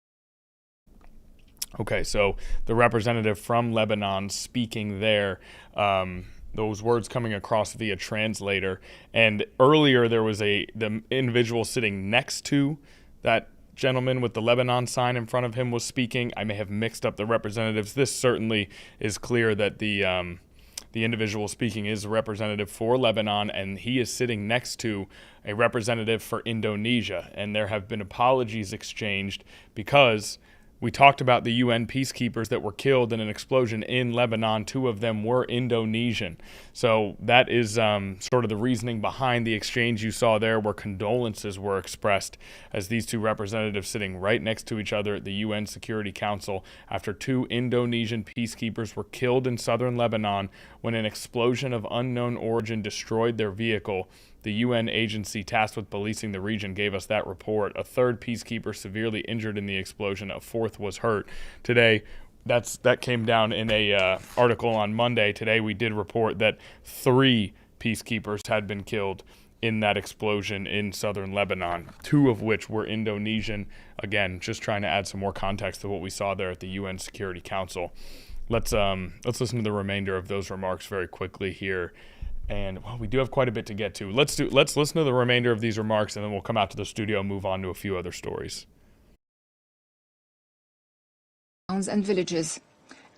Okay, so the representative from Lebanon speaking there, those words coming across via translator. And earlier there was the individual sitting next to that gentleman with the Lebanon sign in front of him was speaking. I may have mixed up the representatives. This certainly is clear that the individual speaking is a representative for Lebanon, and he is sitting next to a representative for Indonesia. And there have been apologies exchanged because we talked about the UN peacekeepers that were killed in an explosion in Lebanon. 2 of them were Indonesian. So that is sort of the reasoning behind the exchange you saw there, where condolences were expressed as these 2 representatives sitting right next to each other at the UN Security Council after 2 Indonesian peacekeepers were killed in southern Lebanon when an explosion of unknown origin destroyed their vehicle. The UN agency tasked with policing the region gave us that report. A 3rd peacekeeper severely injured in the explosion. A 4th was hurt. Today, that came down in a article on Monday. Today, we did report that 3 peacekeepers had been killed in that explosion in southern Lebanon, 2 of which were Indonesian. Again, just trying to add some more context to what we saw there at the UN Security Council. Let's listen to the remainder of those remarks very quickly here. And well, we do have quite a bit to get to. Let's listen to the remainder of these remarks, and then we'll come out to the studio and move on to a few other stories. Towns and villages,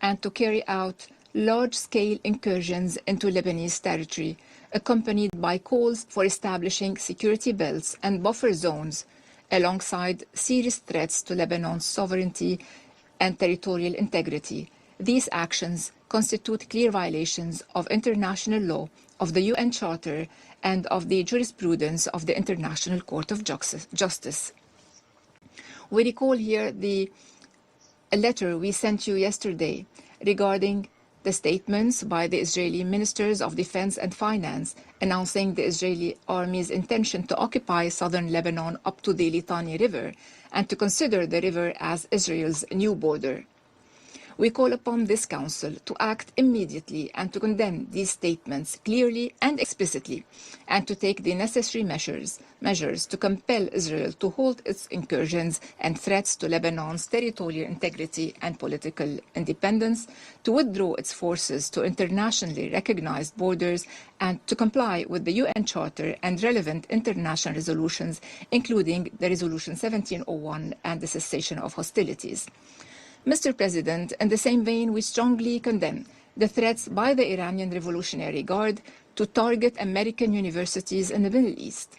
and to carry out large-scale incursions into Lebanese territory, accompanied by calls for establishing security belts and buffer zones, alongside serious threats to Lebanon's sovereignty and territorial integrity. These actions constitute clear violations of international law, of the UN Charter, and of the jurisprudence of the International Court of Justice. We recall here a letter we sent you yesterday regarding the statements by the Israeli Ministers of Defense and Finance announcing the Israeli army's intention to occupy southern Lebanon up to the Litani River and to consider the river as Israel's new border. We call upon this Council to act immediately and to condemn these statements clearly and explicitly, and to take the necessary measures to compel Israel to halt its incursions and threats to Lebanon's territorial integrity and political independence, to withdraw its forces to internationally recognized borders, and to comply with the UN Charter and relevant international resolutions, including the Resolution 1701 and the cessation of hostilities. Mr. President, in the same vein, we strongly condemn the threats by the Iranian Revolutionary Guard to target American universities in the Middle East,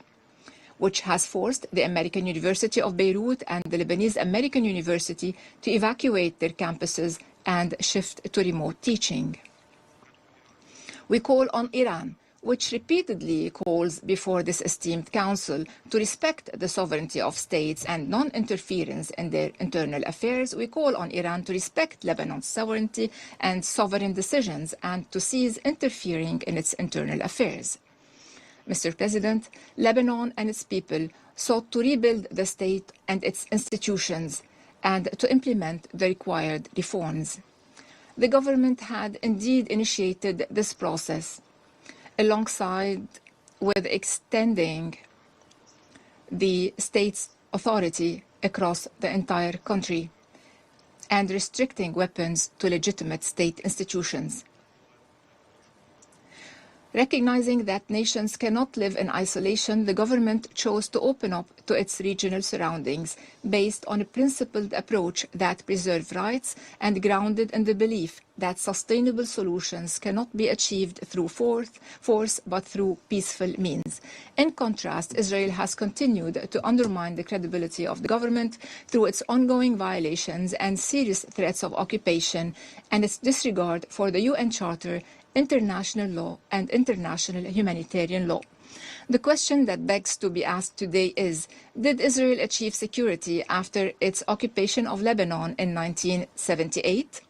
which has forced the American University of Beirut and the Lebanese American University to evacuate their campuses and shift to remote teaching. We call on Iran, which repeatedly calls before this esteemed Council to respect the sovereignty of states and non-interference in their internal affairs. We call on Iran to respect Lebanon's sovereignty and sovereign decisions and to cease interfering in its internal affairs. Mr. President, Lebanon and its people sought to rebuild the state and its institutions and to implement the required reforms. The government had indeed initiated this process, alongside with extending the state's authority across the entire country and restricting weapons to legitimate state institutions. Recognizing that nations cannot live in isolation, the government chose to open up to its regional surroundings based on a principled approach that preserved rights and grounded in the belief that sustainable solutions cannot be achieved through force but through peaceful means. In contrast, Israel has continued to undermine the credibility of the government through its ongoing violations and serious threats of occupation and its disregard for the UN Charter, international law, and international humanitarian law. The question that begs to be asked today is, did Israel achieve security after its occupation of Lebanon in 1978?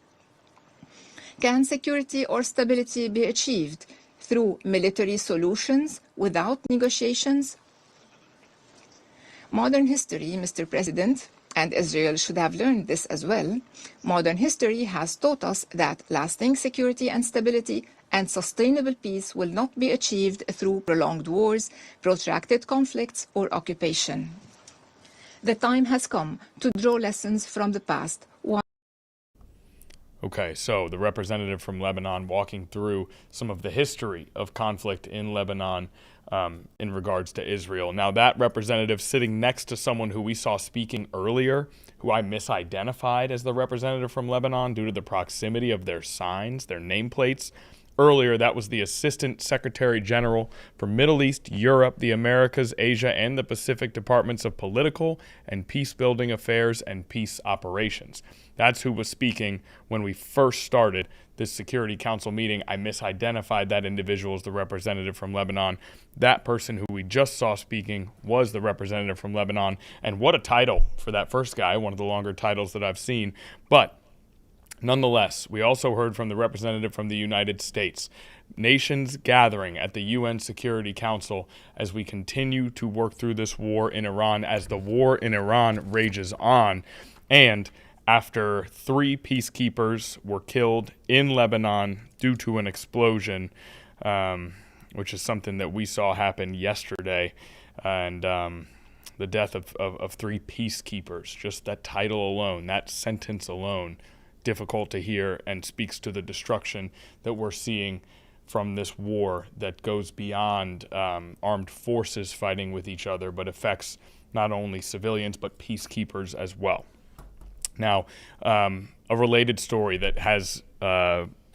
Can security or stability be achieved through military solutions without negotiations? Modern history, Mr. President, and Israel should have learned this as well, modern history has taught us that lasting security and stability and sustainable peace will not be achieved through prolonged wars, protracted conflicts, or occupation. The time has come to draw lessons from the past. Okay, so the representative from Lebanon walking through some of the history of conflict in Lebanon in regards to Israel. Now, that representative sitting next to someone who we saw speaking earlier, who I misidentified as the representative from Lebanon due to the proximity of their signs, their nameplates. Earlier, that was the Assistant Secretary General for Middle East, Europe, the Americas, Asia, and the Pacific Departments of Political and Peace-Building Affairs and Peace Operations. That's who was speaking when we first started this Security Council meeting. I misidentified that individual as the representative from Lebanon. That person who we just saw speaking was the representative from Lebanon. And what a title for that first guy, one of the longer titles that I've seen. But nonetheless, we also heard from the representative from the United States. Nations gathering at the UN Security Council as we continue to work through this war in Iran, as the war in Iran rages on. And after 3 peacekeepers were killed in Lebanon due to an explosion, which is something that we saw happen yesterday, and the death of 3 peacekeepers, just that title alone, that sentence alone, difficult to hear and speaks to the destruction that we're seeing from this war that goes beyond armed forces fighting with each other, but affects not only civilians but peacekeepers as well. Now, a related story that has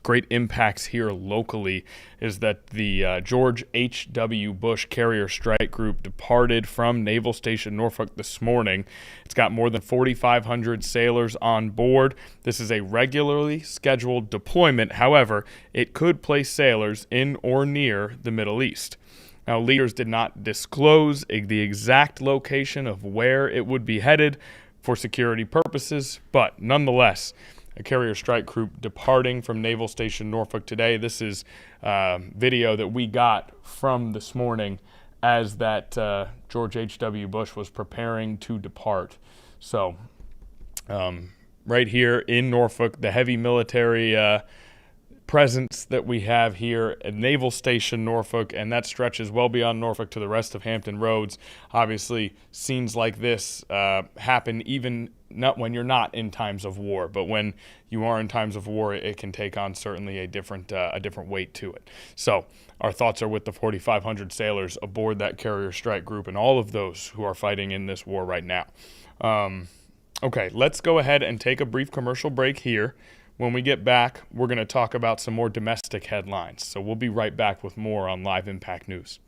great impacts here locally is that the George H.W. Bush Carrier Strike Group departed from Naval Station Norfolk this morning. It's got more than 4,500 sailors on board. This is a regularly scheduled deployment. However, it could place sailors in or near the Middle East. Now, leaders did not disclose the exact location of where it would be headed for security purposes, but nonetheless, a carrier strike group departing from Naval Station Norfolk today. This is video that we got from this morning as that George H.W. Bush was preparing to depart. So right here in Norfolk, the heavy military presence that we have here at Naval Station Norfolk, and that stretches well beyond Norfolk to the rest of Hampton Roads. Obviously, scenes like this happen even not when you're not in times of war, but when you are in times of war, it can take on certainly a different weight to it. So our thoughts are with the 4,500 sailors aboard that carrier strike group and all of those who are fighting in this war right now. Okay, let's go ahead and take a brief commercial break here. When we get back, we're going to talk about some more domestic headlines. So we'll be right back with more on Live Impact News.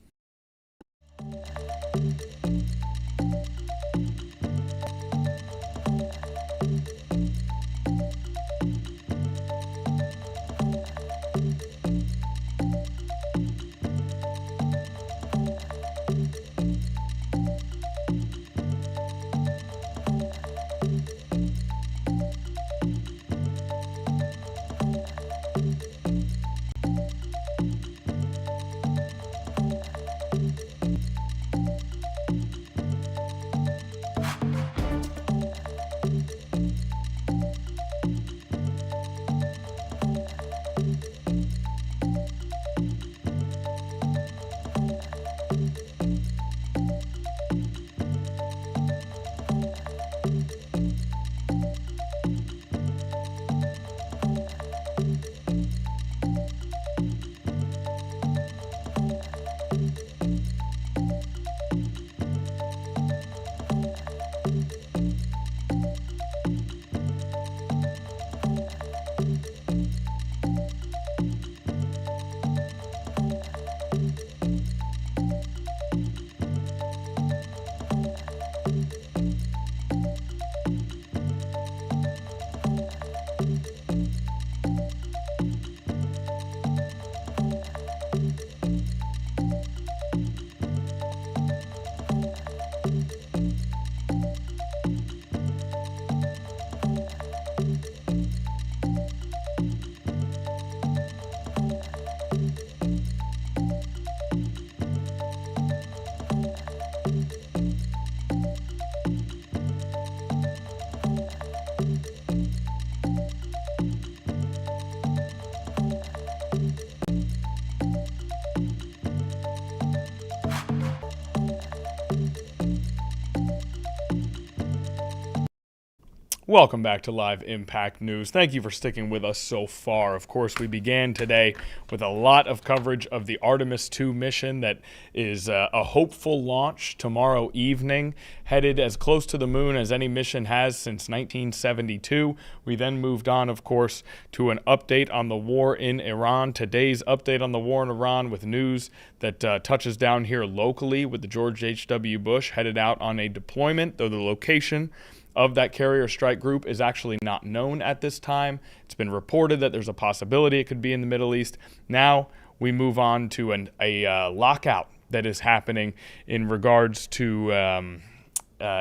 Welcome back to Live Impact News. Thank you for sticking with us so far. Of course, we began today with a lot of coverage of the Artemis II mission that is a hopeful launch tomorrow evening, headed as close to the moon as any mission has since 1972. We then moved on, of course, to an update on the war in Iran. Today's update on the war in Iran with news that touches down here locally with the George H.W. Bush headed out on a deployment, though the location of that carrier strike group is actually not known at this time. It's been reported that there's a possibility it could be in the Middle East. Now we move on to a lockout that is happening in regards to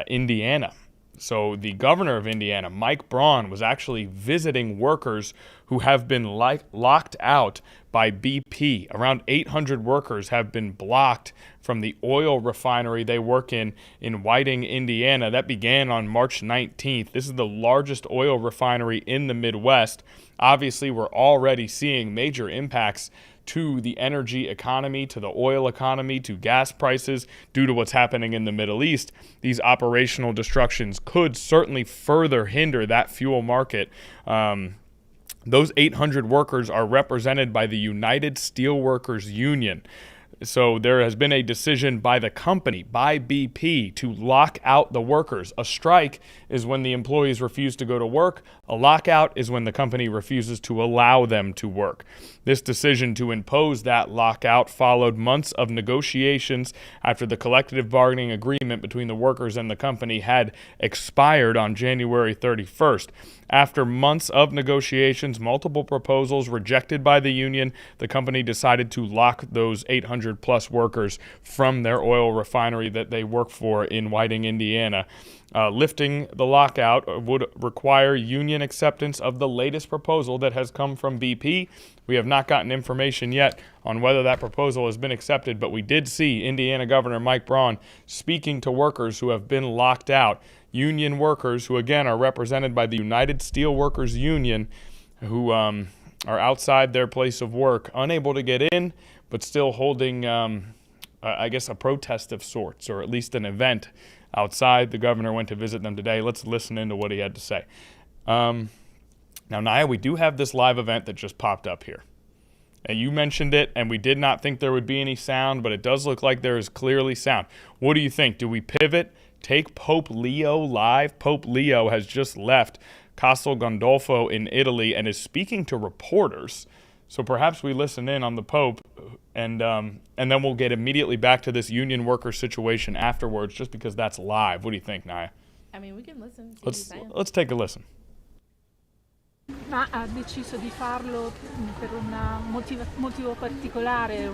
Indiana. So the governor of Indiana, Mike Braun, was actually visiting workers who have been locked out by BP. Around 800 workers have been blocked from the oil refinery they work in Whiting, Indiana. That began on March 19th. This is the largest oil refinery in the Midwest. Obviously, we're already seeing major impacts to the energy economy, to the oil economy, to gas prices due to what's happening in the Middle East. These operational disruptions could certainly further hinder that fuel market. Those 800 workers are represented by the United Steelworkers Union. So there has been a decision by the company, by BP, to lock out the workers. A strike is when the employees refuse to go to work. A lockout is when the company refuses to allow them to work. This decision to impose that lockout followed months of negotiations after the collective bargaining agreement between the workers and the company had expired on January 31st. After months of negotiations, multiple proposals rejected by the union, the company decided to lock those 800 100 plus workers from their oil refinery that they work for in Whiting, Indiana. Lifting the lockout would require union acceptance of the latest proposal that has come from BP. We have not gotten information yet on whether that proposal has been accepted, but we did see Indiana Governor Mike Braun speaking to workers who have been locked out. Union workers who, again, are represented by the United Steelworkers Union, who are outside their place of work, unable to get in, but still holding, I guess, a protest of sorts, or at least an event outside. The governor went to visit them today. Let's listen into what he had to say. Now, Naya, we do have this live event that just popped up here. And you mentioned it, and we did not think there would be any sound, but it does look like there is clearly sound. What do you think? Do we pivot, take Pope Leo live? Pope Leo has just left Castel Gandolfo in Italy and is speaking to reporters. So perhaps we listen in on the Pope, and then we'll get immediately back to this union worker situation afterwards, just because that's live. What do you think, Naya? I mean, we can listen. Let's take a listen. Ma ha deciso di farlo per un motivo particolare?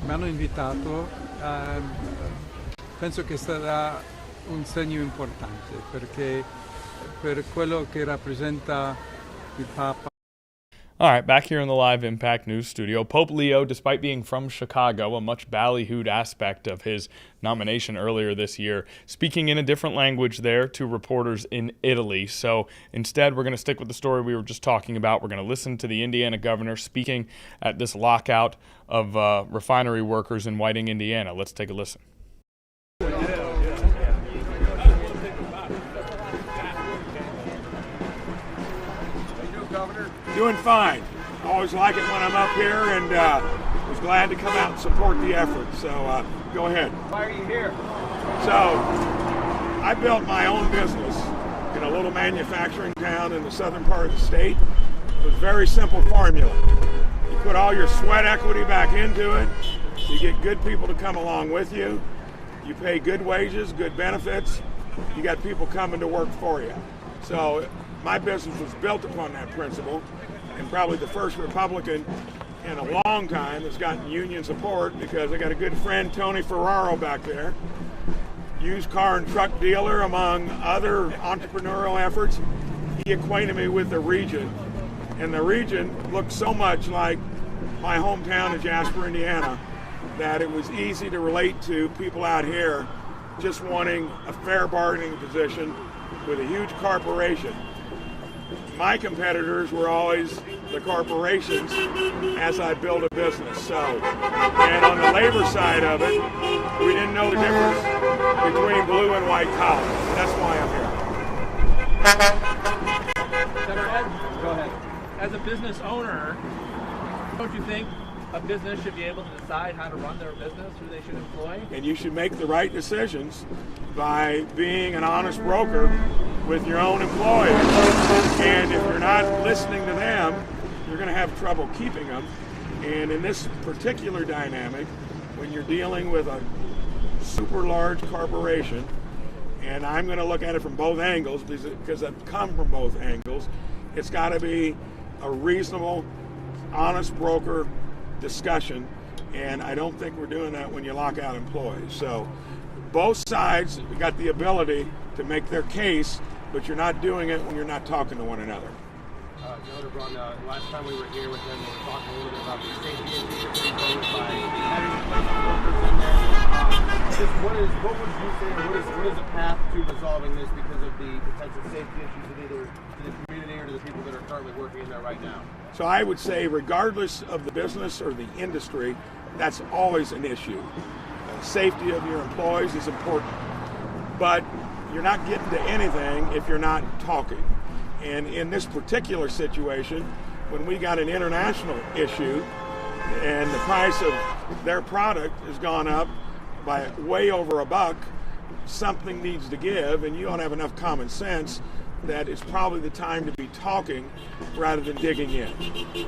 Mi hanno invitato, penso che sarà un segno importante, perché per quello che rappresenta il Papa. All right, back here in the live Impact News studio, Pope Leo, despite being from Chicago, a much ballyhooed aspect of his nomination earlier this year, speaking in a different language there to reporters in Italy. So instead, we're going to stick with the story we were just talking about. We're going to listen to the Indiana governor speaking at this lockout of refinery workers in Whiting, Indiana. Let's take a listen. Doing fine. Always like it when I'm up here, and was glad to come out and support the effort. So go ahead. Why are you here? So I built my own business in a little manufacturing town in the southern part of the state. It was a very simple formula. You put all your sweat equity back into it. You get good people to come along with you. You pay good wages, good benefits. You got people coming to work for you. So my business was built upon that principle, and probably the first Republican in a long time that's gotten union support, because I got a good friend, Tony Ferraro, back there, used car and truck dealer, among other entrepreneurial efforts. He acquainted me with the region, and the region looked so much like my hometown of Jasper, Indiana, that it was easy to relate to people out here just wanting a fair bargaining position with a huge corporation. My competitors were always the corporations as I built a business. So, and on the labor side of it, we didn't know the difference between blue and white collar. That's why I'm here. Senator Ed, go ahead. As a business owner, don't you think a business should be able to decide how to run their business, who they should employ? And you should make the right decisions by being an honest broker with your own employees. And if you're not listening to them, you're going to have trouble keeping them. And in this particular dynamic, when you're dealing with a super large corporation, and I'm going to look at it from both angles because I've come from both angles, it's got to be a reasonable, honest broker discussion, and I don't think we're doing that when you lock out employees. So both sides got the ability to make their case, but you're not doing it when you're not talking to one another. Governor Braun, last time we were here with him, we were talking a little bit about the safety issues that are posed by having to place workers in there. What would you say, what is the path to resolving this because of the potential safety issues either to the community or to the people that are currently working in there right now? So I would say, regardless of the business or the industry, that's always an issue. Safety of your employees is important, but you're not getting to anything if you're not talking. And in this particular situation, when we got an international issue and the price of their product has gone up by way over $1, something needs to give, and you don't have enough common sense that it's probably the time to be talking rather than digging in.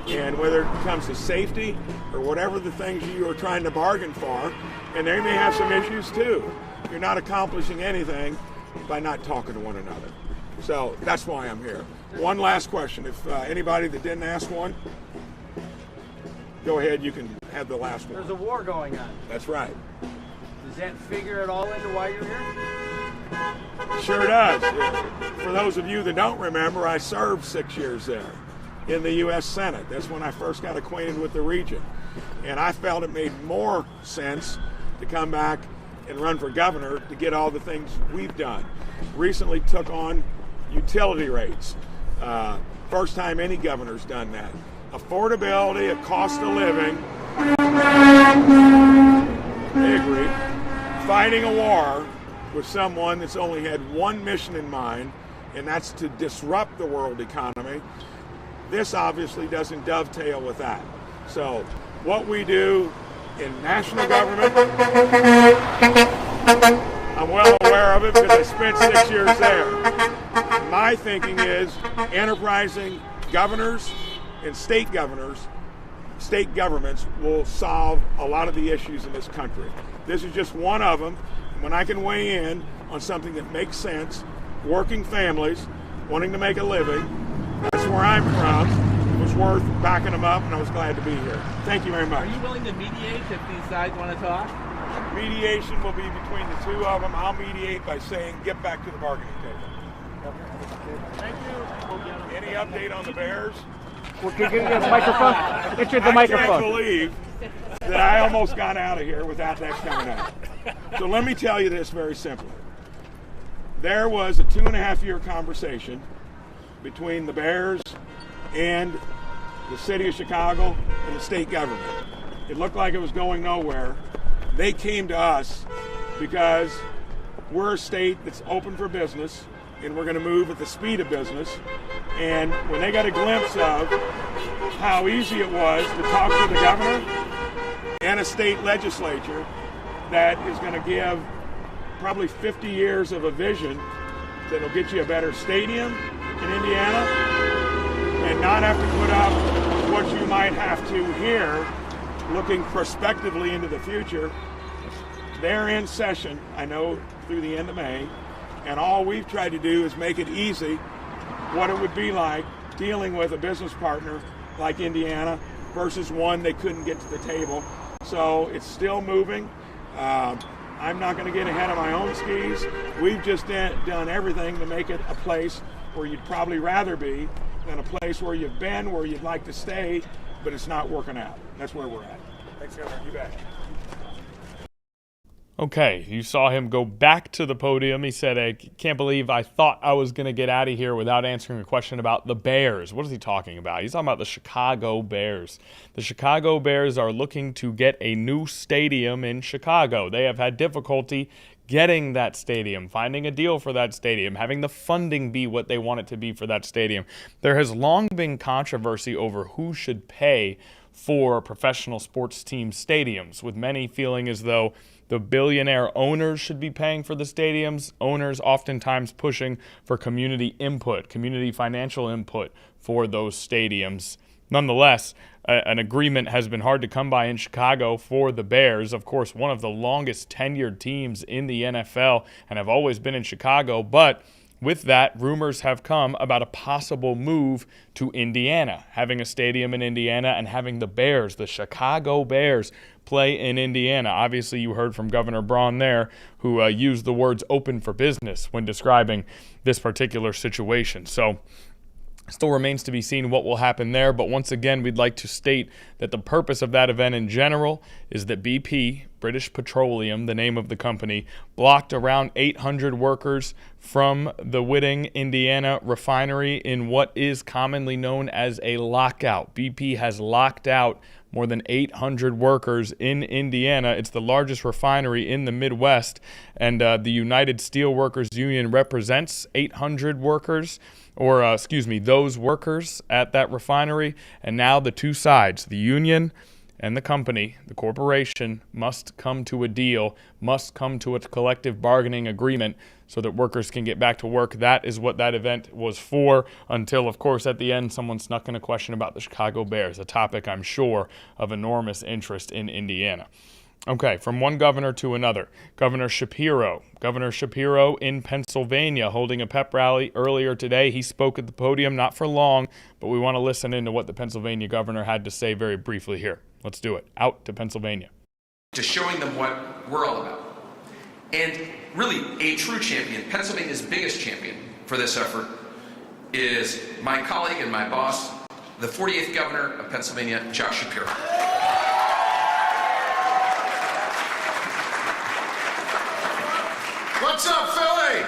And whether it comes to safety or whatever the things you are trying to bargain for, and they may have some issues too, you're not accomplishing anything by not talking to one another. So that's why I'm here. One last question. If anybody that didn't ask one. Go ahead, you can have the last one. There's a war going on. That's right. Does that figure it all into why you're here? Sure does. For those of you that don't remember, I served 6 years there in the U.S. Senate. That's when I first got acquainted with the region. And I felt it made more sense to come back and run for governor to get all the things we've done. Recently took on utility rates. First time any governor's done that. Affordability, a cost of living. They agree. Fighting a war with someone that's only had one mission in mind, and that's to disrupt the world economy. This obviously doesn't dovetail with that. So what we do in national government, I'm well aware of it because I spent 6 years there. My thinking is enterprising governors and state governments will solve a lot of the issues in this country. This is just one of them. When I can weigh in on something that makes sense, working families, wanting to make a living, that's where I'm from. It was worth backing them up, and I was glad to be here. Thank you very much. Are you willing to mediate if these sides want to talk? Mediation will be between the two of them. I'll mediate by saying, get back to the bargaining table. Thank you. Any update on the Bears? Well, can you give us a microphone? Get you the microphone. I can't believe that I almost got out of here without that coming out. So let me tell you this very simply. There was a 2.5-year conversation between the Bears and the city of Chicago and the state government. It looked like it was going nowhere. They came to us because we're a state that's open for business, and we're going to move at the speed of business. And when they got a glimpse of how easy it was to talk to the governor and a state legislature that is going to give probably 50 years of a vision that'll get you a better stadium in Indiana and not have to put up what you might have to here looking prospectively into the future. They're in session, I know, through the end of May, and all we've tried to do is make it easy what it would be like dealing with a business partner like Indiana versus one they couldn't get to the table. So it's still moving. I'm not going to get ahead of my own skis. We've just done everything to make it a place where you'd probably rather be than a place where you've been, where you'd like to stay, but it's not working out. That's where we're at. Thanks, Governor. You bet. Okay, you saw him go back to the podium. He said, I can't believe I thought I was going to get out of here without answering a question about the Bears. What is he talking about? He's talking about the Chicago Bears. The Chicago Bears are looking to get a new stadium in Chicago. They have had difficulty getting that stadium, finding a deal for that stadium, having the funding be what they want it to be for that stadium. There has long been controversy over who should pay for professional sports team stadiums, with many feeling as though the billionaire owners should be paying for the stadiums, owners oftentimes pushing for community input, community financial input for those stadiums. Nonetheless, an agreement has been hard to come by in Chicago for the Bears. Of course, one of the longest tenured teams in the NFL and have always been in Chicago, but with that, rumors have come about a possible move to Indiana, having a stadium in Indiana and having the Bears, the Chicago Bears, play in Indiana. Obviously, you heard from Governor Braun there, who used the words open for business when describing this particular situation. So still remains to be seen what will happen there, but once again, we'd like to state that the purpose of that event in general is that BP, British Petroleum, the name of the company, blocked around 800 workers from the Whitting, Indiana refinery in what is commonly known as a lockout. BP has locked out more than 800 workers in Indiana. It's the largest refinery in the Midwest, and the United Steelworkers Union represents 800 workers, or those workers at that refinery. And now the two sides, the union and the company, the corporation, must come to a deal, must come to a collective bargaining agreement so that workers can get back to work. That is what that event was for, until, of course, at the end, someone snuck in a question about the Chicago Bears, a topic I'm sure of enormous interest in Indiana. Okay, from one governor to another. Governor Shapiro in Pennsylvania holding a pep rally earlier today. He spoke at the podium, not for long, but we want to listen into what the Pennsylvania governor had to say very briefly here. Let's do it. Out to Pennsylvania. To showing them what we're all about. And really, a true champion, Pennsylvania's biggest champion for this effort, is my colleague and my boss, the 48th governor of Pennsylvania, Josh Shapiro. What's up, Philly?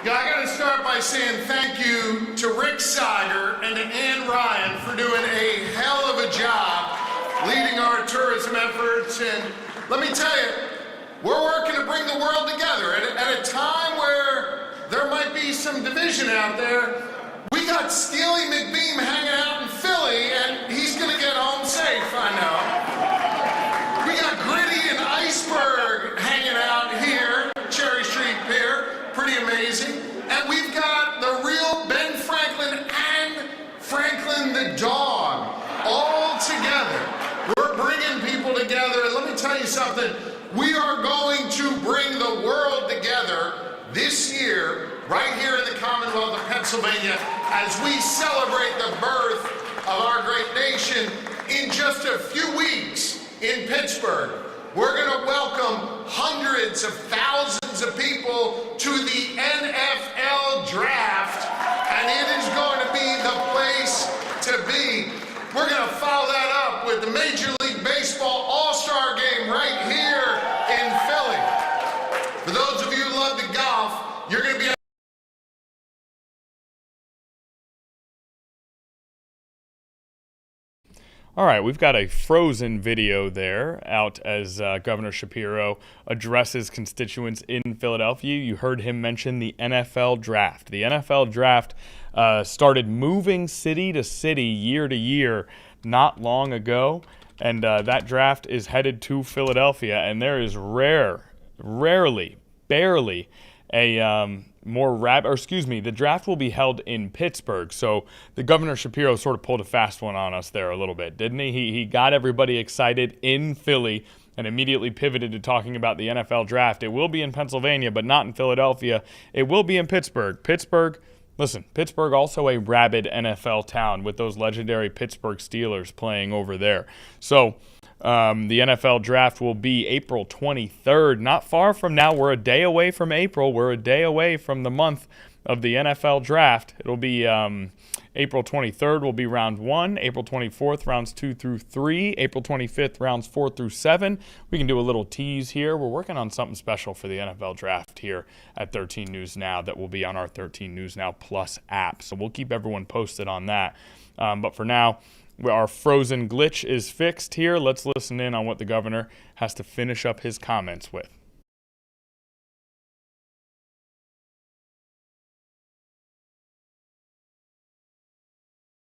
Yeah, I gotta start by saying thank you to Rick Sider and to Ann Ryan for doing a hell of a job leading our tourism efforts. And let me tell you, we're working to bring the world together at a time where there might be some division out there. We got Steely McBeam hanging out in Philly, and he's gonna get home safe, I know. We got Gritty and Iceberg hanging out here, Cherry Street Pier, pretty amazing. And we've got the real Ben Franklin and Franklin the dog all together. We're bringing people together, and let me tell you something. We are going to bring the world together this year, right here in the Commonwealth of Pennsylvania, as we celebrate the birth of our great nation. In just a few weeks in Pittsburgh, we're going to welcome hundreds of thousands of people to the NFL draft, and it is going to be the place to be. We're going to follow that up with the Major League Baseball All-Star Game right here in Philly. For those of you who love to golf, you're going to be All right, we've got a frozen video there out as Governor Shapiro addresses constituents in Philadelphia. You heard him mention the NFL draft. The NFL draft started moving city to city, year to year, not long ago, and that draft is headed to Philadelphia, and there is barely a the draft will be held in Pittsburgh. So the Governor Shapiro sort of pulled a fast one on us there a little bit, didn't he? He got everybody excited in Philly and immediately pivoted to talking about the NFL draft. It will be in Pennsylvania, but not in Philadelphia. It will be in Pittsburgh. Pittsburgh also a rabid NFL town with those legendary Pittsburgh Steelers playing over there. So the NFL draft will be April 23rd, not far from now. We're a day away from April. We're a day away from the month of the NFL draft. It'll be April 23rd will be round 1, April 24th, rounds 2 through 3, April 25th, rounds 4 through 7. We can do a little tease here. We're working on something special for the NFL draft here at 13 News Now that will be on our 13 News Now Plus app. So we'll keep everyone posted on that. But for now, our frozen glitch is fixed here. Let's listen in on what the governor has to finish up his comments with.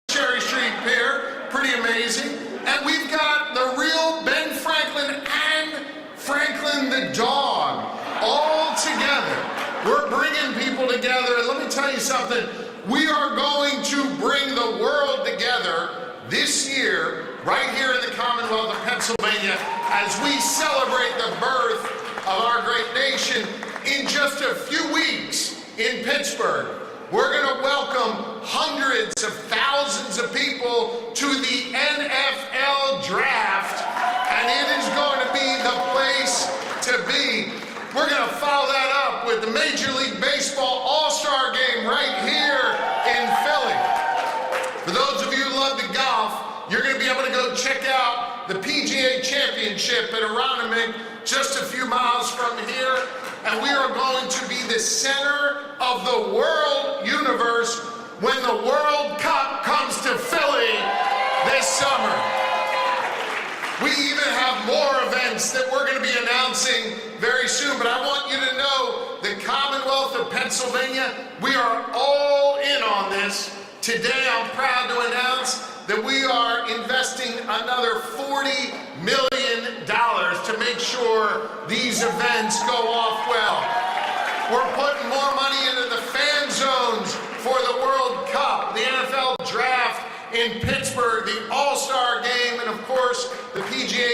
Cherry Street Pier, pretty amazing. And we've got the real Ben Franklin and Franklin the dog all together. We're bringing people together, and let me tell you something. We are going to bring the world together this year, right here in the Commonwealth of Pennsylvania, as we celebrate the birth of our great nation. In just a few weeks in Pittsburgh, we're going to welcome hundreds of thousands of people to the NFL draft, and it is going to be the place to be. We're going to follow that up with the Major League Baseball All-Star Game right here in Philly. For those of you who love to golf, you're going to be able to go check out the PGA Championship at Aronimink, just a few miles from here. And we are going to be the center of the world universe when the World Cup comes to Philly this summer. We even have more events that we're going to be announcing very soon, but I want you to know the Commonwealth of Pennsylvania, we are all in on this. Today, I'm proud to announce that we are investing another $40 million to make sure these events go off well. We're putting more money into the fan zones for the World Cup, the NFL draft in Pittsburgh, the All-Star Game, and of course, the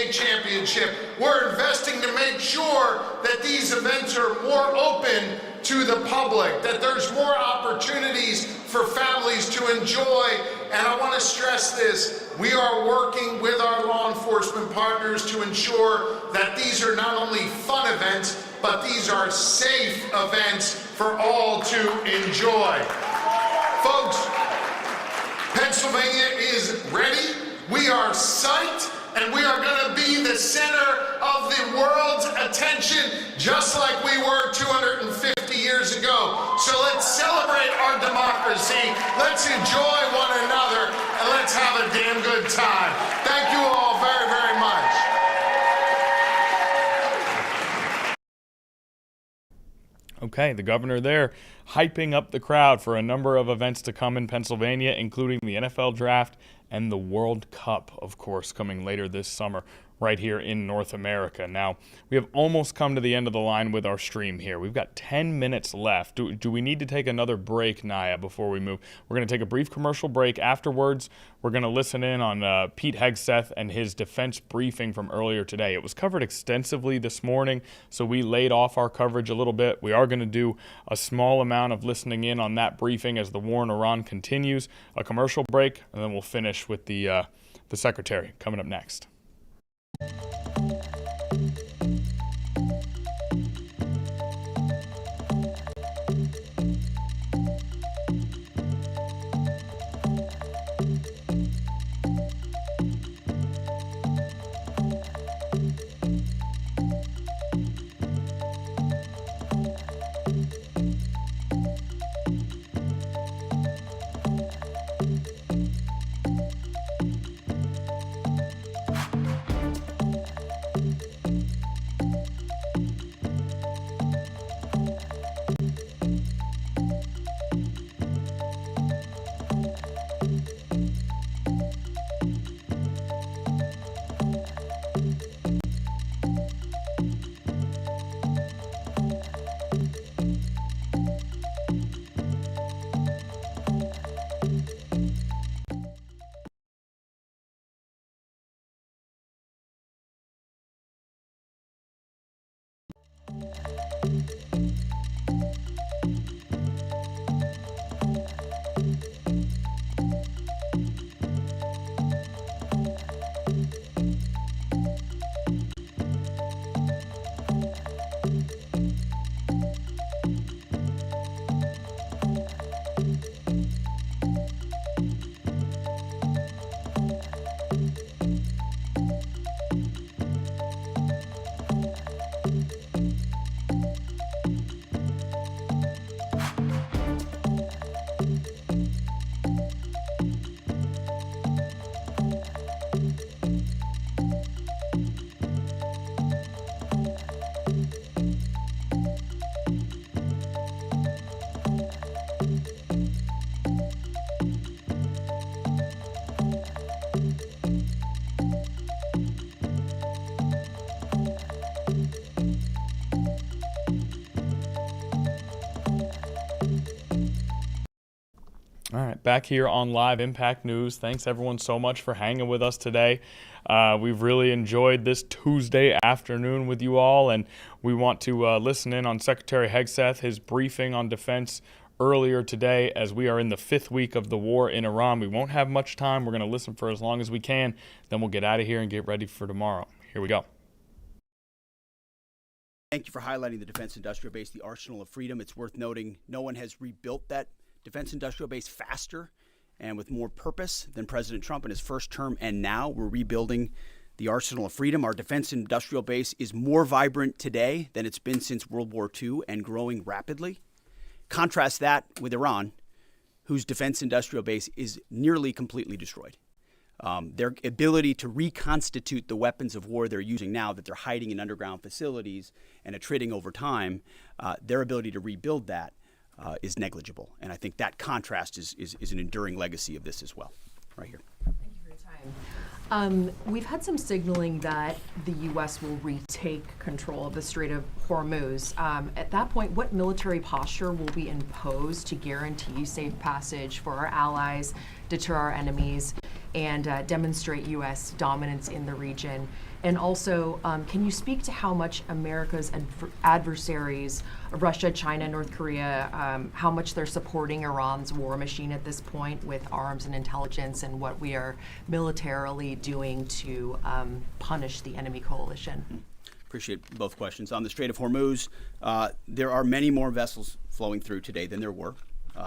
state championship. We're investing to make sure that these events are more open to the public, that there's more opportunities for families to enjoy. And I want to stress this, we are working with our law enforcement partners to ensure that these are not only fun events, but these are safe events for all to enjoy. Folks, Pennsylvania is ready, we are psyched, and we are going to be the center of the world's attention, just like we were 250 years ago. So let's celebrate our democracy, let's enjoy one another, and let's have a damn good time. Thank you all very, very much. Okay, the governor there hyping up the crowd for a number of events to come in Pennsylvania, including the NFL Draft and the World Cup, of course, coming later this summer right here in North America. Now, we have almost come to the end of the line with our stream here. We've got 10 minutes left. Do we need to take another break, Naya, before we move? We're going to take a brief commercial break. Afterwards, we're going to listen in on Pete Hegseth and his defense briefing from earlier today. It was covered extensively this morning, so we laid off our coverage a little bit. We are going to do a small amount of listening in on that briefing as the war in Iran continues. A commercial break, and then we'll finish with the secretary coming up next. All right, back here on Live Impact News. Thanks everyone so much for hanging with us today. We've really enjoyed this Tuesday afternoon with you all, and we want to listen in on Secretary Hegseth, his briefing on defense earlier today as we are in the 5th week of the war in Iran. We won't have much time. We're going to listen for as long as we can. Then we'll get out of here and get ready for tomorrow. Here we go. Thank you for highlighting the defense industrial base, the arsenal of freedom. It's worth noting no one has rebuilt that defense industrial base faster and with more purpose than President Trump in his first term. And now we're rebuilding the arsenal of freedom. Our defense industrial base is more vibrant today than it's been since World War II and growing rapidly. Contrast that with Iran, whose defense industrial base is nearly completely destroyed. Their ability to reconstitute the weapons of war they're using now that they're hiding in underground facilities and attriting over time, their ability to rebuild that is negligible. And I think that contrast is an enduring legacy of this as well, right here. Thank you for your time. We've had some signaling that the U.S. will retake control of the Strait of Hormuz. At that point, what military posture will be imposed to guarantee safe passage for our allies, deter our enemies? and demonstrate U.S. dominance in the region? And also, can you speak to how much America's adversaries, Russia, China, North Korea, how much they're supporting Iran's war machine at this point with arms and intelligence, and what we are militarily doing to punish the enemy coalition? Appreciate both questions. On the Strait of Hormuz, there are many more vessels flowing through today than there were,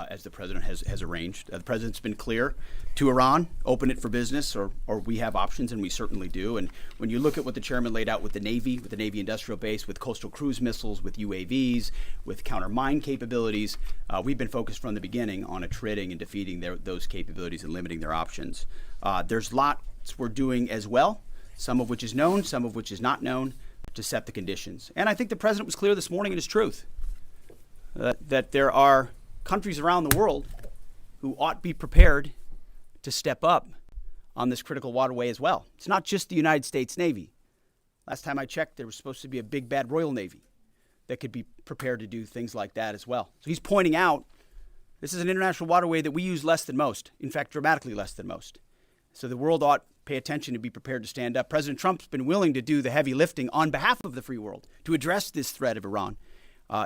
as the president has arranged. The president's been clear to Iran, open it for business, or we have options, and we certainly do. And when you look at what the chairman laid out with the Navy industrial base, with coastal cruise missiles, with UAVs, with counter-mine capabilities, we've been focused from the beginning on attriting and defeating those capabilities and limiting their options. There's lots we're doing as well, some of which is known, some of which is not known, to set the conditions. And I think the president was clear this morning in his truth that there are countries around the world who ought to be prepared to step up on this critical waterway as well. It's not just the United States Navy. Last time I checked, there was supposed to be a big bad Royal Navy that could be prepared to do things like that as well. So he's pointing out this is an international waterway that we use less than most, in fact, dramatically less than most. So the world ought to pay attention to be prepared to stand up. President Trump's been willing to do the heavy lifting on behalf of the free world to address this threat of Iran.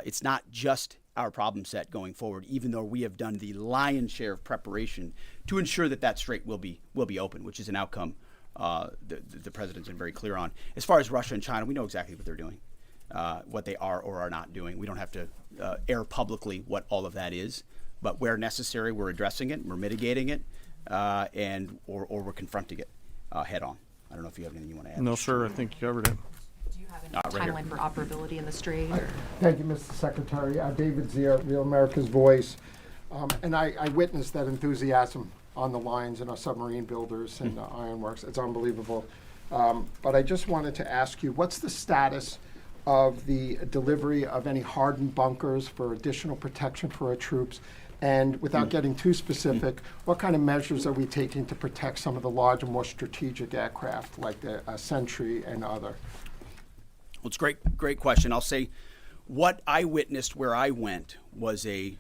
It's not just our problem set going forward, even though we have done the lion's share of preparation to ensure that strait will be open, which is an outcome the president's been very clear on. As far as Russia and China, we know exactly what they're doing, what they are or are not doing. We don't have to air publicly what all of that is, but where necessary, we're addressing it, we're mitigating it, or we're confronting it head on. I don't know if you have anything you want to add. No, sir. I think you covered it. Do you have any timeline for operability in the strait? Thank you, Mr. Secretary. David Zier, Real America's Voice. And I witnessed that enthusiasm on the lines and our submarine builders and ironworks. It's unbelievable. But I just wanted to ask you, what's the status of the delivery of any hardened bunkers for additional protection for our troops? And without getting too specific, what kind of measures are we taking to protect some of the larger, more strategic aircraft like the Sentry and other? Well, it's a great question. I'll say what I witnessed where I went was a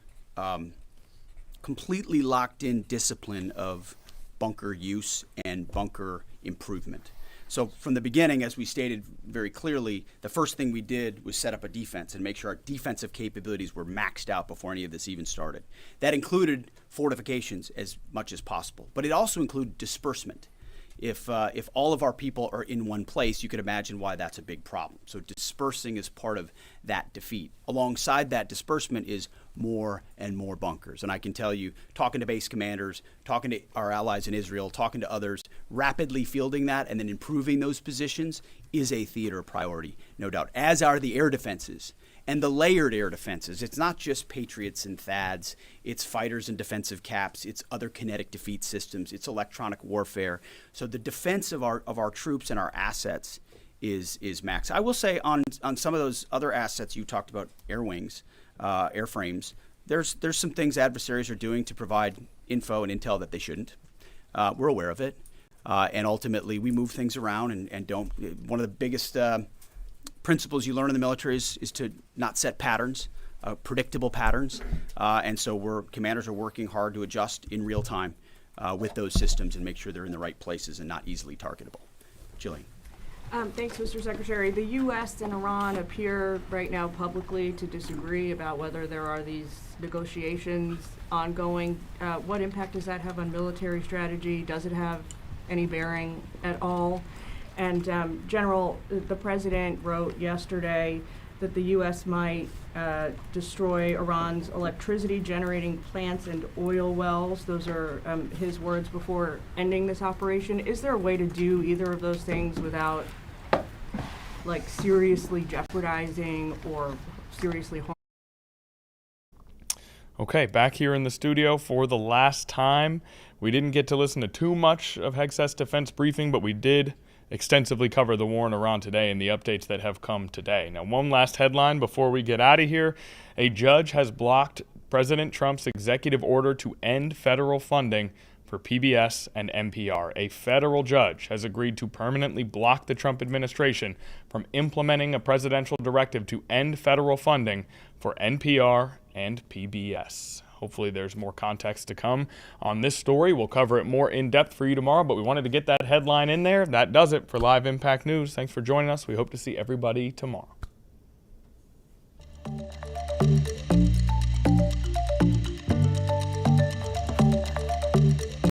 completely locked-in discipline of bunker use and bunker improvement. So from the beginning, as we stated very clearly, the first thing we did was set up a defense and make sure our defensive capabilities were maxed out before any of this even started. That included fortifications as much as possible, but it also included disbursement. If all of our people are in one place, you could imagine why that's a big problem. So dispersing is part of that defeat. Alongside that disbursement is more and more bunkers. And I can tell you, talking to base commanders, talking to our allies in Israel, talking to others, rapidly fielding that and then improving those positions is a theater priority, no doubt, as are the air defenses. And the layered air defenses, it's not just Patriots and THAADs, it's fighters and defensive caps, it's other kinetic defeat systems, it's electronic warfare. So the defense of our troops and our assets is max. I will say on some of those other assets you talked about, air wings, airframes, there's some things adversaries are doing to provide info and intel that they shouldn't. We're aware of it. And ultimately we move things around and don't. One of the biggest principles you learn in the military is to not set patterns, predictable patterns, and so commanders are working hard to adjust in real time with those systems and make sure they're in the right places and not easily targetable. Jillian. Thanks, Mr. Secretary. The U.S. and Iran appear right now publicly to disagree about whether there are these negotiations ongoing. What impact does that have on military strategy? Does it have any bearing at all? And General, the president wrote yesterday that the U.S. might destroy Iran's electricity generating plants and oil wells. Those are his words before ending this operation. Is there a way to do either of those things without seriously jeopardizing or seriously harming? Okay, back here in the studio for the last time. We didn't get to listen to too much of Hegseth's defense briefing, but we did extensively cover the war in Iran today and the updates that have come today. Now, one last headline before we get out of here. A judge has blocked President Trump's executive order to end federal funding for PBS and NPR. A federal judge has agreed to permanently block the Trump administration from implementing a presidential directive to end federal funding for NPR and PBS. hopefully there's more context to come on this story. We'll cover it more in depth for you tomorrow, but we wanted to get that headline in there. That does it for Live Impact News. Thanks for joining us. We hope to see everybody tomorrow.